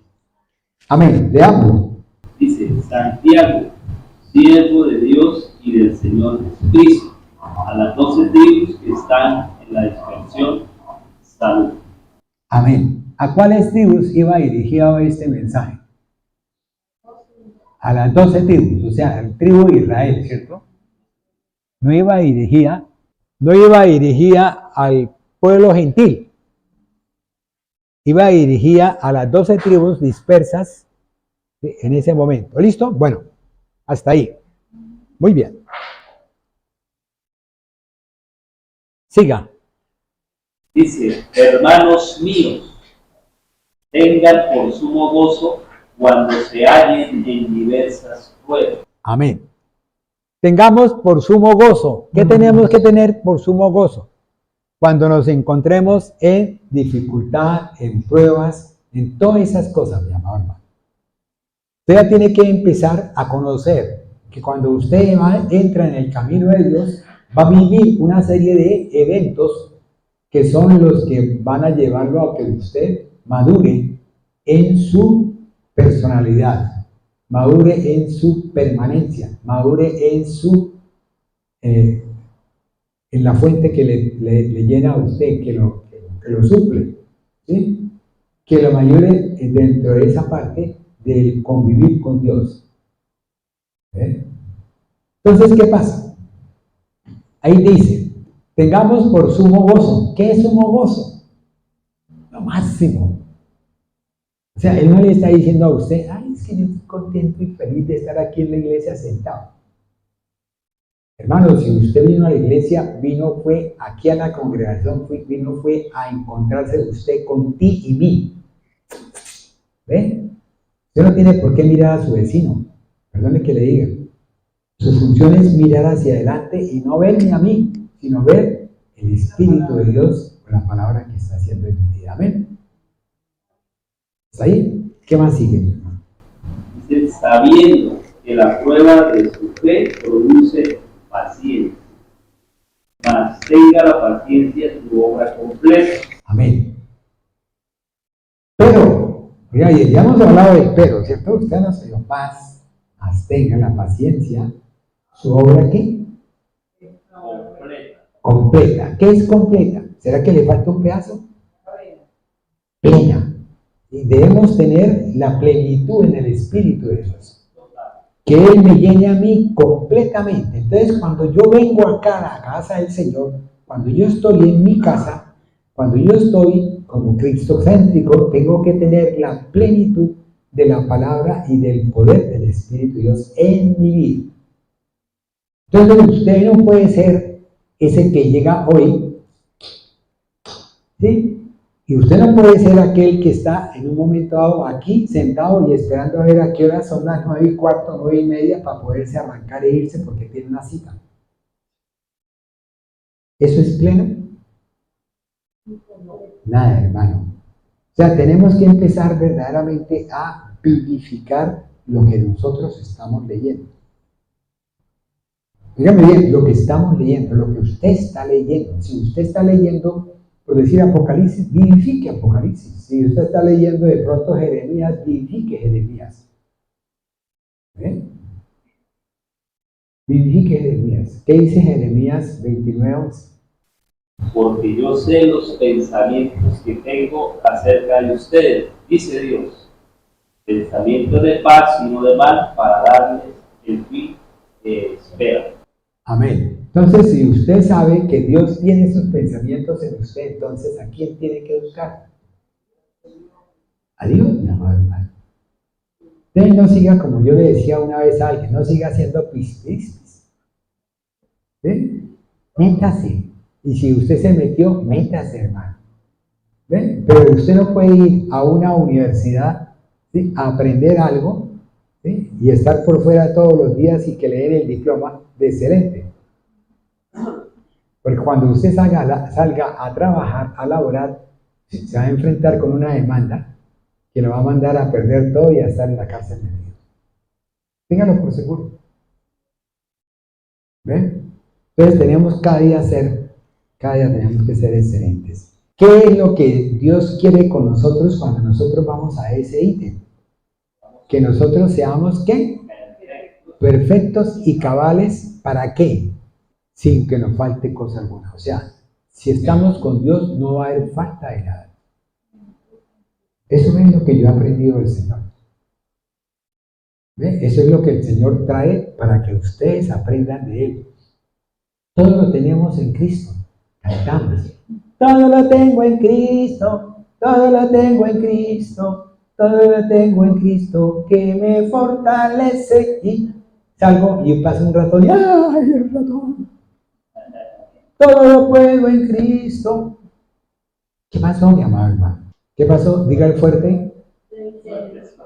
Amén, leámoslo. Dice, Santiago, siervo de Dios y del Señor Jesucristo, a las 12 tribus que están en la dispersión, salud. Amén. ¿A cuáles tribus iba dirigido este mensaje? A las 12 tribus, o sea, al tribu de Israel, ¿cierto? No iba dirigida al pueblo gentil, iba dirigida a las 12 tribus dispersas en ese momento. ¿Listo? Bueno, hasta ahí. Muy bien. Siga. Dice, hermanos míos, tengan por sumo gozo cuando se hallen en diversas pruebas. Amén. Tengamos por sumo gozo. ¿Qué tenemos que tener por sumo gozo? Cuando nos encontremos en dificultad, en pruebas, en todas esas cosas, mi amado hermano. Usted ya tiene que empezar a conocer que cuando usted entra en el camino de Dios, va a vivir una serie de eventos que son los que van a llevarlo a que usted madure en su personalidad, madure en su permanencia, madure en en la fuente que le llena a usted, que lo suple, ¿sí? Que lo mayore dentro de esa parte del convivir con Dios. Entonces, ¿qué pasa? Ahí dice, tengamos por sumo gozo. ¿Qué es sumo gozo? Lo máximo. O sea, él no le está diciendo a usted, ay, es que yo estoy contento y feliz de estar aquí en la iglesia sentado. Hermano, si usted vino a la iglesia, fue aquí a la congregación, fue a encontrarse usted con ti y mí. ¿Ve? Usted no tiene por qué mirar a su vecino, perdone que le diga. Su función es mirar hacia adelante y no verme a mí, sino ver el Espíritu de Dios con la palabra que está haciendo en mi vida. Amén. ¿Está ahí? ¿Qué más sigue? Dice, sabiendo que la prueba de su fe produce paciencia, mas tenga la paciencia su completo. Amén. Pero, oiga, y ya hemos hablado del pero, ¿cierto? Usted nos dio paz, tenga la paciencia, su obra ¿qué? Completa. Completa. ¿Qué es completa? ¿Será que le falta un pedazo? Plena. Y debemos tener la plenitud en el Espíritu de Dios. Que Él me llene a mí completamente. Entonces, cuando yo vengo acá a la casa del Señor, cuando yo estoy en mi casa, cuando yo estoy como cristocéntrico, tengo que tener la plenitud de la palabra y del poder del Espíritu de Dios en mi vida. Entonces, usted no puede ser ese que llega hoy, ¿sí? Y usted no puede ser aquel que está en un momento dado aquí sentado y esperando a ver a qué hora son las 9:15, 9:30 para poderse arrancar e irse porque tiene una cita. ¿Eso es pleno? Nada, hermano. O sea, tenemos que empezar verdaderamente a vivificar lo que nosotros estamos leyendo. Dígame bien, lo que estamos leyendo, lo que usted está leyendo. Si usted está leyendo, por decir Apocalipsis, vivifique Apocalipsis. Si usted está leyendo de pronto Jeremías, vivifique Jeremías. Vivifique Jeremías. ¿Qué dice Jeremías 29:11? Porque yo sé los pensamientos que tengo acerca de ustedes, dice Dios, pensamientos de paz y no de mal, para darles el fin que esperan. Amén. Entonces, si usted sabe que Dios tiene sus pensamientos en usted, entonces, ¿a quién tiene que buscar? A Dios, mi amado hermano. Usted no siga, como yo le decía una vez a alguien, no siga haciendo pispis. ¿Sí? Métase. Y si usted se metió, métase, hermano. ¿Ven? Pero usted no puede ir a una universidad, ¿sí?, a aprender algo, ¿sí?, y estar por fuera todos los días y que le den el diploma de excelente. Porque cuando usted salga a trabajar, a laborar, se va a enfrentar con una demanda que lo va a mandar a perder todo y a estar en la cárcel metido. Ténganlo por seguro. ¿Ven? Entonces tenemos cada día tenemos que ser excelentes. ¿Qué es lo que Dios quiere con nosotros cuando nosotros vamos a ese ítem? Que nosotros seamos, ¿qué? Perfectos y cabales, ¿para qué? Sin que nos falte cosa alguna. O sea, si estamos con Dios no va a haber falta de nada. Eso es lo que yo he aprendido del Señor. ¿Ve? Eso es lo que el Señor trae para que ustedes aprendan de Él. Todo lo tenemos en Cristo. Cantamos. Todo lo tengo en Cristo, todo lo tengo en Cristo, todo lo tengo en Cristo que me fortalece. Y salgo y paso un ratón y ¡ay, el ratón! Todo lo puedo en Cristo. ¿Qué pasó, mi amado hermano? ¿Qué pasó? Diga el fuerte.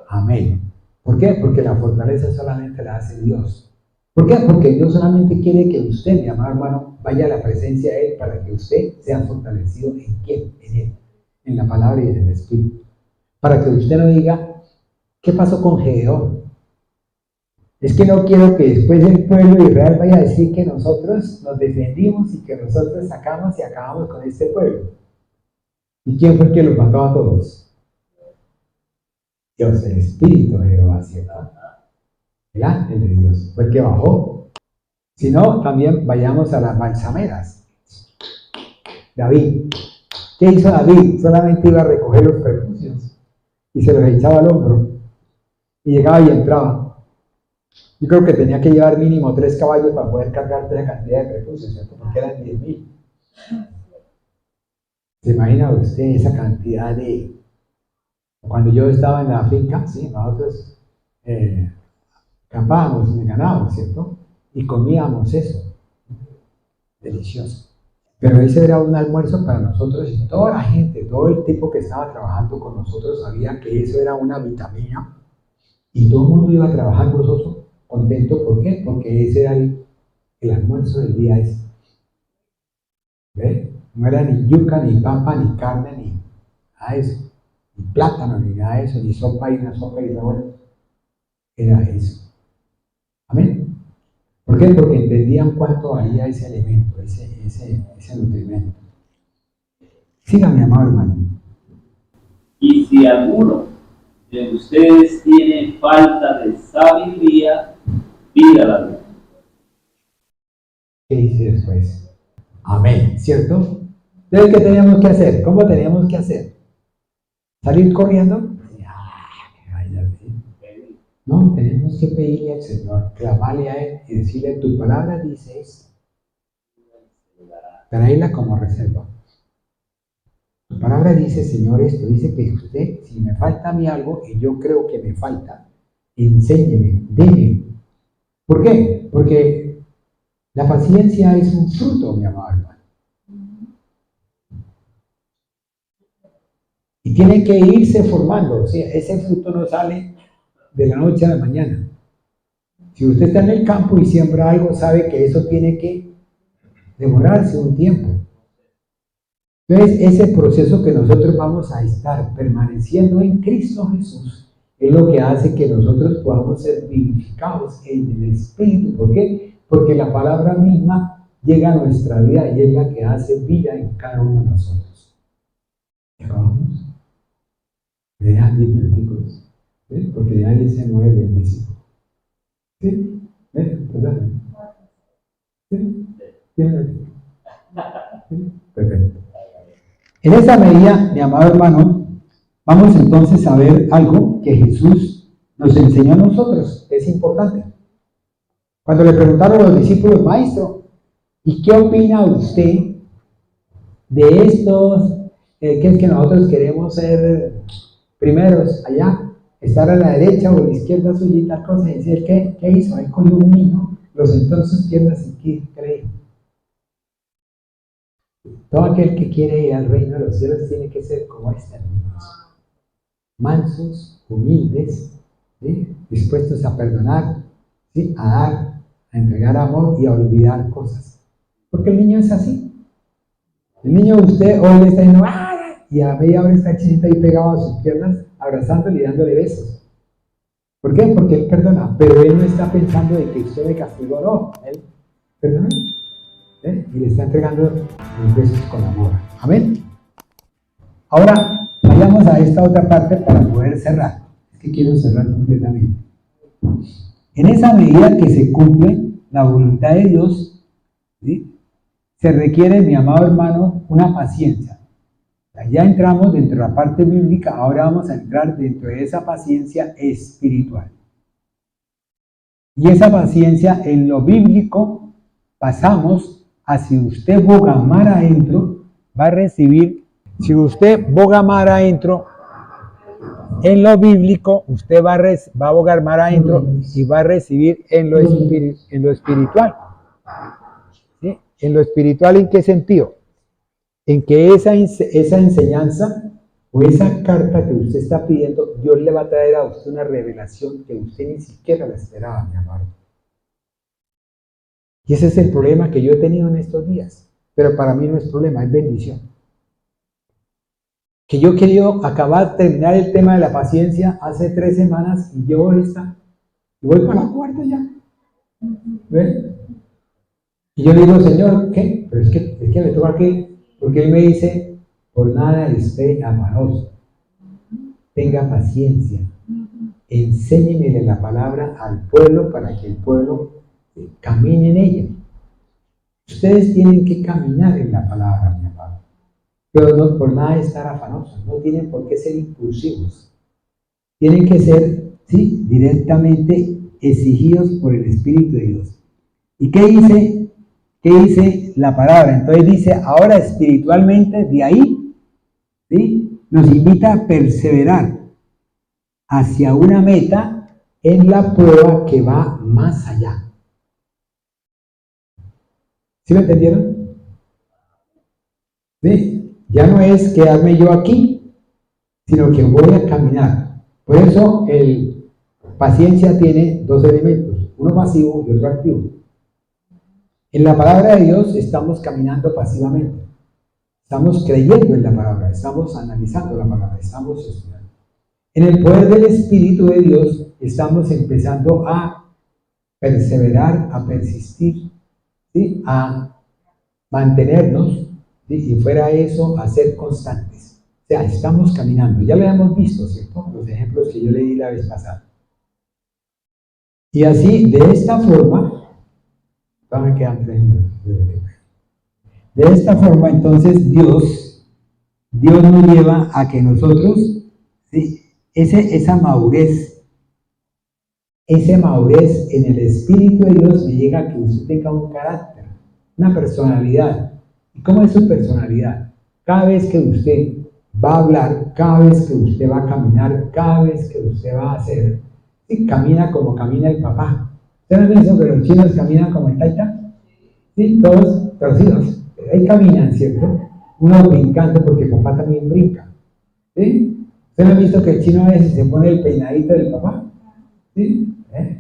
Amén. ¿Por qué? Porque la fortaleza solamente la hace Dios. ¿Por qué? Porque Dios solamente quiere que usted, mi amado hermano, vaya a la presencia de Él para que usted sea fortalecido en quién, en Él, en la palabra y en el Espíritu. Para que usted no diga, ¿qué pasó con Gedeón? Es que no quiero que después el pueblo de Israel vaya a decir que nosotros nos defendimos y que nosotros sacamos y acabamos con este pueblo. ¿Y quién fue el que los mató a todos? Dios, el Espíritu de Jehová, ¿cierto? El ángel de Dios fue el que bajó. Si no, también vayamos a las balsameras. David. ¿Qué hizo David? Solamente iba a recoger los perjuicios y se los echaba al hombro y llegaba y entraba. Yo creo que tenía que llevar mínimo 3 caballos para poder cargar toda esa cantidad de perjuicios, ¿cierto? Porque eran 10,000. ¿Se imagina usted esa cantidad de... Cuando yo estaba en la finca, sí, nosotros acampábamos en el ganado, ¿cierto? Y comíamos eso. Delicioso. Pero ese era un almuerzo para nosotros y toda la gente, todo el tipo que estaba trabajando con nosotros sabía que eso era una vitamina y todo el mundo iba a trabajar gozoso, contento. ¿Por qué? Porque ese era el almuerzo del día ese. ¿Ve? No era ni yuca, ni papa, ni carne, ni nada de eso. Ni plátano, ni nada de eso, ni sopa y una sopa y una. Era eso. Amén. ¿Por qué? Porque entendían cuánto valía ese alimento, ese nutrimento. Siga, mi amado hermano. Y si alguno de ustedes tiene falta de sabiduría, pídala. ¿Qué dice después? Amén, ¿cierto? Entonces, ¿qué teníamos que hacer? ¿Cómo teníamos que hacer? ¿Salir corriendo? No, tenemos que pedirle al Señor, clamarle a Él y decirle, tu palabra dice esto. Traerla como reserva. Tu palabra dice, Señor, esto, dice que usted, si me falta a mí algo, y yo creo que me falta, enséñeme, deme. ¿Por qué? Porque la paciencia es un fruto, mi amado hermano. Y tiene que irse formando, o sea, ese fruto no sale de la noche a la mañana. Si usted está en el campo y siembra algo, sabe que eso tiene que demorarse un tiempo. Entonces, ese proceso que nosotros vamos a estar permaneciendo en Cristo Jesús es lo que hace que nosotros podamos ser vivificados en el Espíritu. ¿Por qué? Porque la palabra misma llega a nuestra vida y es la que hace vida en cada uno de nosotros. ¿Acabamos? Me dejan 10 minutos, ¿sí? Porque ya dice 9:25. ¿Sí? ¿Verdad? ¿Sí? ¿Sí? Perfecto. En esa medida, mi amado hermano, vamos entonces a ver algo que Jesús nos enseñó a nosotros, que es importante. Cuando le preguntaron a los discípulos, maestro, ¿y qué opina usted de estos, que es que nosotros queremos ser primeros allá, estar a la derecha o a la izquierda suya y tal cosa? Y decir, ¿qué hizo? Ahí cogió un niño, lo sentó en sus piernas y ¿qué le dijo? Todo aquel que quiere ir al reino de los cielos tiene que ser como estos niños, mansos, humildes, ¿sí? Dispuestos a perdonar, ¿sí? A dar, a entregar amor y a olvidar cosas. Porque el niño es así. El niño, usted hoy le está diciendo, ¡ah! Y a media hora está el chinito ahí pegado a sus piernas, abrazándole y dándole besos. ¿Por qué? Porque él perdona, pero él no está pensando de que usted le castigó, no. Él perdona. Y le está entregando los besos con amor. Amén. Ahora, vayamos a esta otra parte para poder cerrar. Es que quiero cerrar completamente. En esa medida que se cumple la voluntad de Dios, ¿sí? Se requiere, mi amado hermano, una paciencia. Ya entramos dentro de la parte bíblica, ahora vamos a entrar dentro de esa paciencia espiritual. Y esa paciencia en lo bíblico pasamos a si usted boga mar adentro, va a recibir, si usted boga mar adentro, en lo bíblico, usted va a bogar mar adentro y va a recibir en lo espiritual. ¿Sí? En lo espiritual, ¿en qué sentido? En que esa enseñanza o esa carta que usted está pidiendo, Dios le va a traer a usted una revelación que usted ni siquiera la esperaba, mi amado. Y ese es el problema que yo he tenido en estos días. Pero para mí no es problema, es bendición. Que yo he querido terminar el tema de la paciencia hace 3 semanas y llevo esta, y voy para la cuarta ya. ¿Ven? Y yo le digo, Señor, ¿qué? Pero es que me toca que, porque Él me dice, por nada esté afanoso, tenga paciencia, enséñemele la palabra al pueblo para que el pueblo camine en ella. Ustedes tienen que caminar en la palabra, mi amado. Pero no por nada estar afanosos, no tienen por qué ser impulsivos. Tienen que ser, sí, directamente exigidos por el Espíritu de Dios. ¿Y qué dice la palabra? Entonces dice, ahora espiritualmente, de ahí, ¿sí? Nos invita a perseverar hacia una meta en la prueba que va más allá. ¿Sí me entendieron? ¿Sí? Ya no es quedarme yo aquí, sino que voy a caminar. Por eso paciencia tiene 2 elementos, uno pasivo y otro activo. En la palabra de Dios estamos caminando pasivamente. Estamos creyendo en la palabra, estamos analizando la palabra, estamos estudiando. En el poder del Espíritu de Dios estamos empezando a perseverar, a persistir, ¿sí? A mantenernos, ¿sí? Y fuera eso, a ser constantes. O sea, estamos caminando. Ya lo habíamos visto, ¿cierto? Los ejemplos que yo leí la vez pasada. Y así, de esta forma, me quedan 3 minutos. De esta forma, entonces, Dios nos lleva a que nosotros, ¿sí? esa madurez en el Espíritu de Dios me llega a que usted tenga un carácter, una personalidad. ¿Y cómo es su personalidad? Cada vez que usted va a hablar, cada vez que usted va a caminar, cada vez que usted va a hacer, ¿sí? Camina como camina el papá. ¿Ustedes no piensan que los chinos caminan como el taita? Sí, todos torcidos. Ahí caminan, ¿cierto? Uno brincando porque el papá también brinca. ¿Sí? ¿Ustedes no han visto que el chino a veces se pone el peinadito del papá? ¿Sí?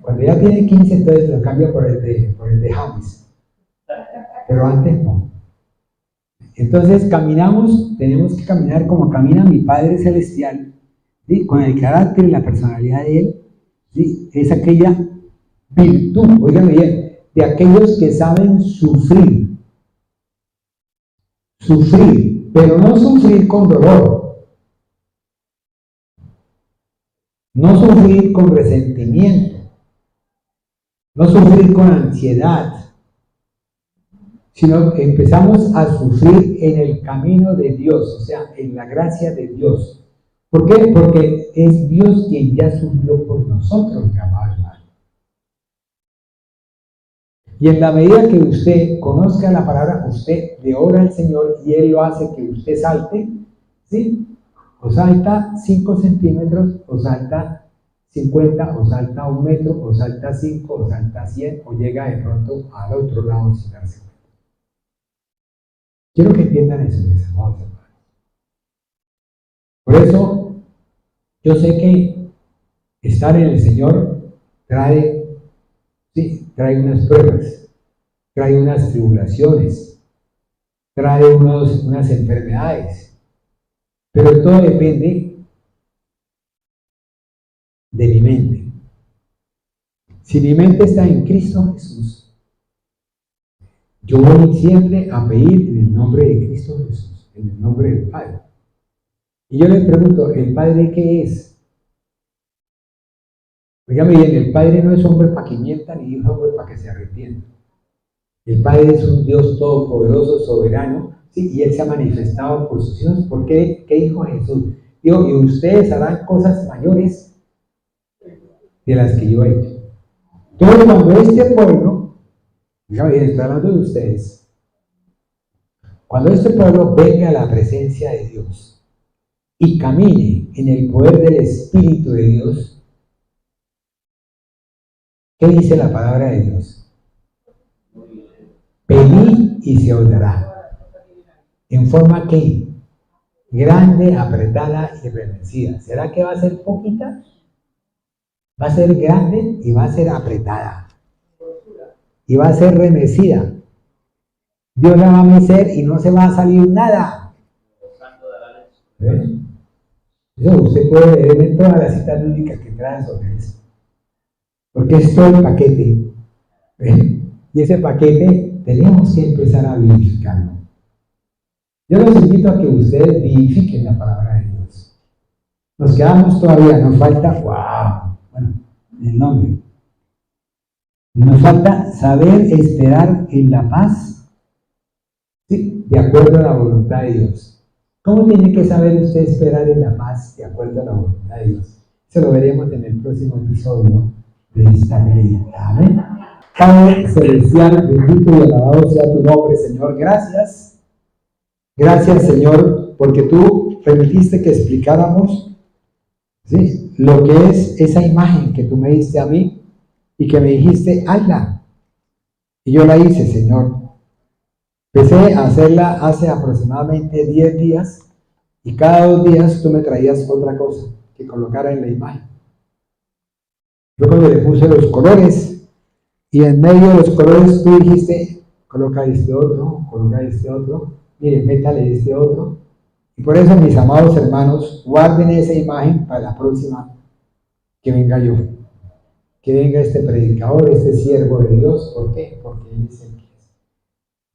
Cuando ya tiene 15, entonces lo cambia por el de James. Pero antes no. Entonces caminamos, tenemos que caminar como camina mi Padre Celestial, ¿sí? Con el carácter y la personalidad de Él, ¿sí? Es aquella virtud, oigan bien, de aquellos que saben sufrir, pero no sufrir con dolor, no sufrir con resentimiento, no sufrir con ansiedad, sino que empezamos a sufrir en el camino de Dios, o sea, en la gracia de Dios. ¿Por qué? Porque es Dios quien ya sufrió por nosotros, mi amado hermano. Y en la medida que usted conozca la palabra, usted le ora al Señor y Él lo hace que usted salte, ¿sí? O salta 5 centímetros, o salta 50, o salta 1 metro, o salta 5, o salta 100, o llega de pronto al otro lado sin darse cuenta. Quiero que entiendan eso, mis amados hermanos. Por eso, yo sé que estar en el Señor trae unas pruebas, trae unas tribulaciones, trae unas enfermedades, pero todo depende de mi mente. Si mi mente está en Cristo Jesús, yo voy siempre a pedir en el nombre de Cristo Jesús, en el nombre del Padre. Y yo le pregunto, ¿el Padre qué es? Oígame bien, el Padre no es hombre para que mienta, ni es hombre para que se arrepienta. El Padre es un Dios todopoderoso, soberano, ¿sí? Y Él se ha manifestado por sus hijos. ¿Por qué? ¿Qué dijo Jesús? Dijo, y ustedes harán cosas mayores de las que yo he hecho. Entonces, cuando este pueblo, oígame bien, estoy hablando de ustedes, cuando este pueblo venga a la presencia de Dios y camine en el poder del Espíritu de Dios, ¿qué dice la palabra de Dios? Pedid y se os dará. ¿En forma qué? Grande, apretada y remecida. ¿Será que va a ser poquita? Va a ser grande y va a ser apretada. Y va a ser remecida. Dios la va a mecer y no se va a salir nada. ¿Ves? Eso usted puede leer en todas las citas bíblicas que traen sobre eso. Porque es todo el paquete. ¿Ves? Y ese paquete tenemos que empezar a vivificarlo. Yo los invito a que ustedes vivifiquen la palabra de Dios. Nos quedamos todavía, nos falta, el nombre. Nos falta saber esperar en la paz, ¿sí? De acuerdo a la voluntad de Dios. ¿Cómo tiene que saber usted esperar en la paz de acuerdo a la voluntad de Dios? Eso lo veremos en el próximo episodio de esta ley. Amén. Padre celestial, bendito y alabado sea tu nombre, Señor. Gracias. Gracias, Señor, porque tú permitiste que explicáramos, ¿sí?, lo que es esa imagen que tú me diste a mí y que me dijiste, hazla. Y yo la hice, Señor. Empecé a hacerla hace aproximadamente 10 días y cada 2 días tú me traías otra cosa que colocara en la imagen. Yo cuando le puse los colores y en medio de los colores tú dijiste, coloca este otro, mire, métale este otro. Y por eso, mis amados hermanos, guarden esa imagen para la próxima que venga yo. Que venga este predicador, este siervo de Dios. ¿Por qué? Porque Él es el que es.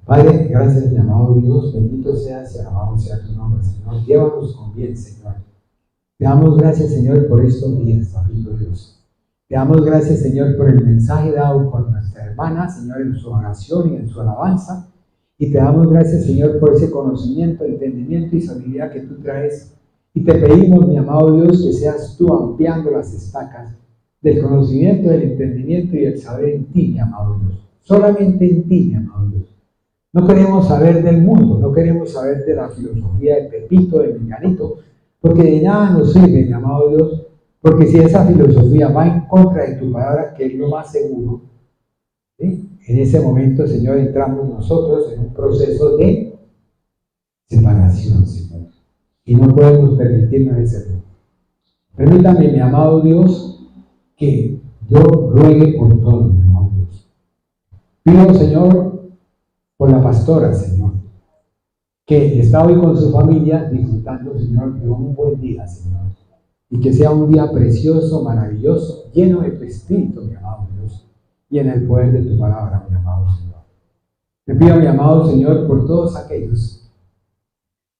Padre, gracias, mi amado Dios, bendito seas y alabado sea tu nombre, Señor. Llévanos con bien, Señor. Te damos gracias, Señor, por estos días, papito Dios. Te damos gracias, Señor, por el mensaje dado por nuestra hermana, Señor, en su oración y en su alabanza. Y te damos gracias, Señor, por ese conocimiento, entendimiento y sabiduría que tú traes. Y te pedimos, mi amado Dios, que seas tú ampliando las estacas del conocimiento, del entendimiento y del saber en ti, mi amado Dios. Solamente en ti, mi amado Dios. No queremos saber del mundo, no queremos saber de la filosofía de Pepito, de Menganito, porque de nada nos sirve, mi amado Dios, porque si esa filosofía va en contra de tu palabra, que es lo más seguro, ¿sí? En ese momento, Señor, entramos nosotros en un proceso de separación, Señor, y no podemos permitirnos ese error. Permítame, mi amado Dios, que yo ruegue por todos, mi amado Dios. Pido, Señor, por la pastora, Señor, que está hoy con su familia disfrutando, Señor, de un buen día, Señor. Y que sea un día precioso, maravilloso, lleno de tu espíritu, mi amado Dios, y en el poder de tu palabra, mi amado Señor. Te pido, mi amado Señor, por todos aquellos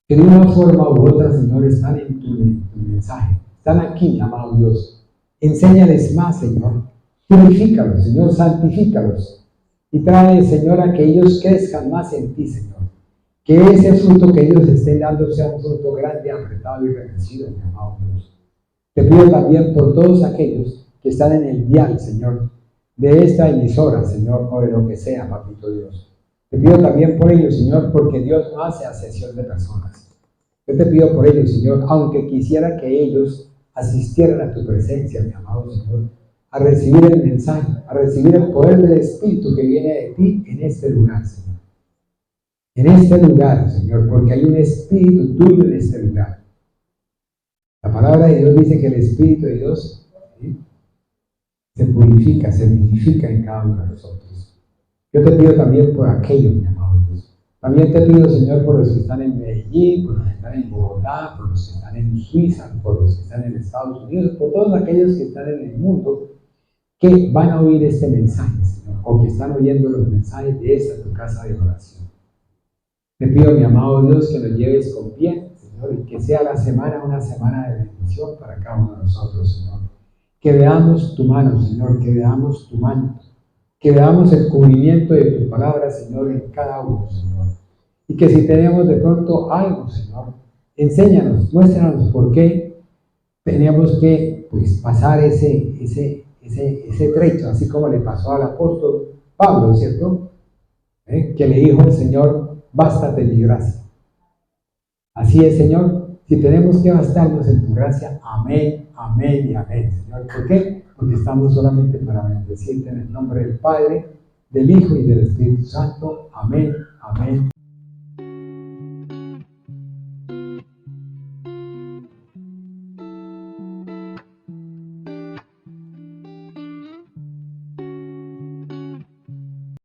que de una forma u otra, Señor, están en tu mensaje, están aquí, mi amado Dios. Enséñales más, Señor. Purifícalos, Señor, santifícalos. Y trae, Señor, a que ellos crezcan más en ti, Señor. Que ese fruto que ellos estén dando sea un fruto grande, apretado y remerecido, mi amado Dios. Te pido también por todos aquellos que están en el dial, Señor, de esta emisora, Señor, o de lo que sea, papito Dios. Te pido también por ellos, Señor, porque Dios no hace acepción de personas. Yo te pido por ellos, Señor, aunque quisiera que ellos asistieran a tu presencia, mi amado Señor, a recibir el mensaje, a recibir el poder del Espíritu que viene de ti en este lugar, Señor. En este lugar, Señor, porque hay un Espíritu tuyo en este lugar. La palabra de Dios dice que el Espíritu de Dios, ¿sí?, se purifica, se vivifica en cada uno de nosotros. Yo te pido también por aquellos, mi amado Dios. También te pido, Señor, por los que están en Medellín, por los que están en Bogotá, por los que están en Suiza, por los que están en Estados Unidos, por todos aquellos que están en el mundo que van a oír este mensaje, Señor, o que están oyendo los mensajes de esta tu casa de oración. Te pido, mi amado Dios, que nos lleves con bien, Señor, y que sea la semana una semana de bendición para cada uno de nosotros, Señor. Que veamos tu mano, Señor, que veamos tu mano, que veamos el cubrimiento de tu palabra, Señor, en cada uno, Señor. Y que si tenemos de pronto algo, Señor, enséñanos, muéstranos por qué tenemos que, pues, pasar ese trecho, así como le pasó al apóstol Pablo, ¿cierto? Que le dijo el Señor, bástate mi gracia. Así es, Señor. Si tenemos que bastarnos en tu gracia, amén, amén y amén, Señor. ¿Por qué? Porque estamos solamente para bendecirte en el nombre del Padre, del Hijo y del Espíritu Santo. Amén, amén.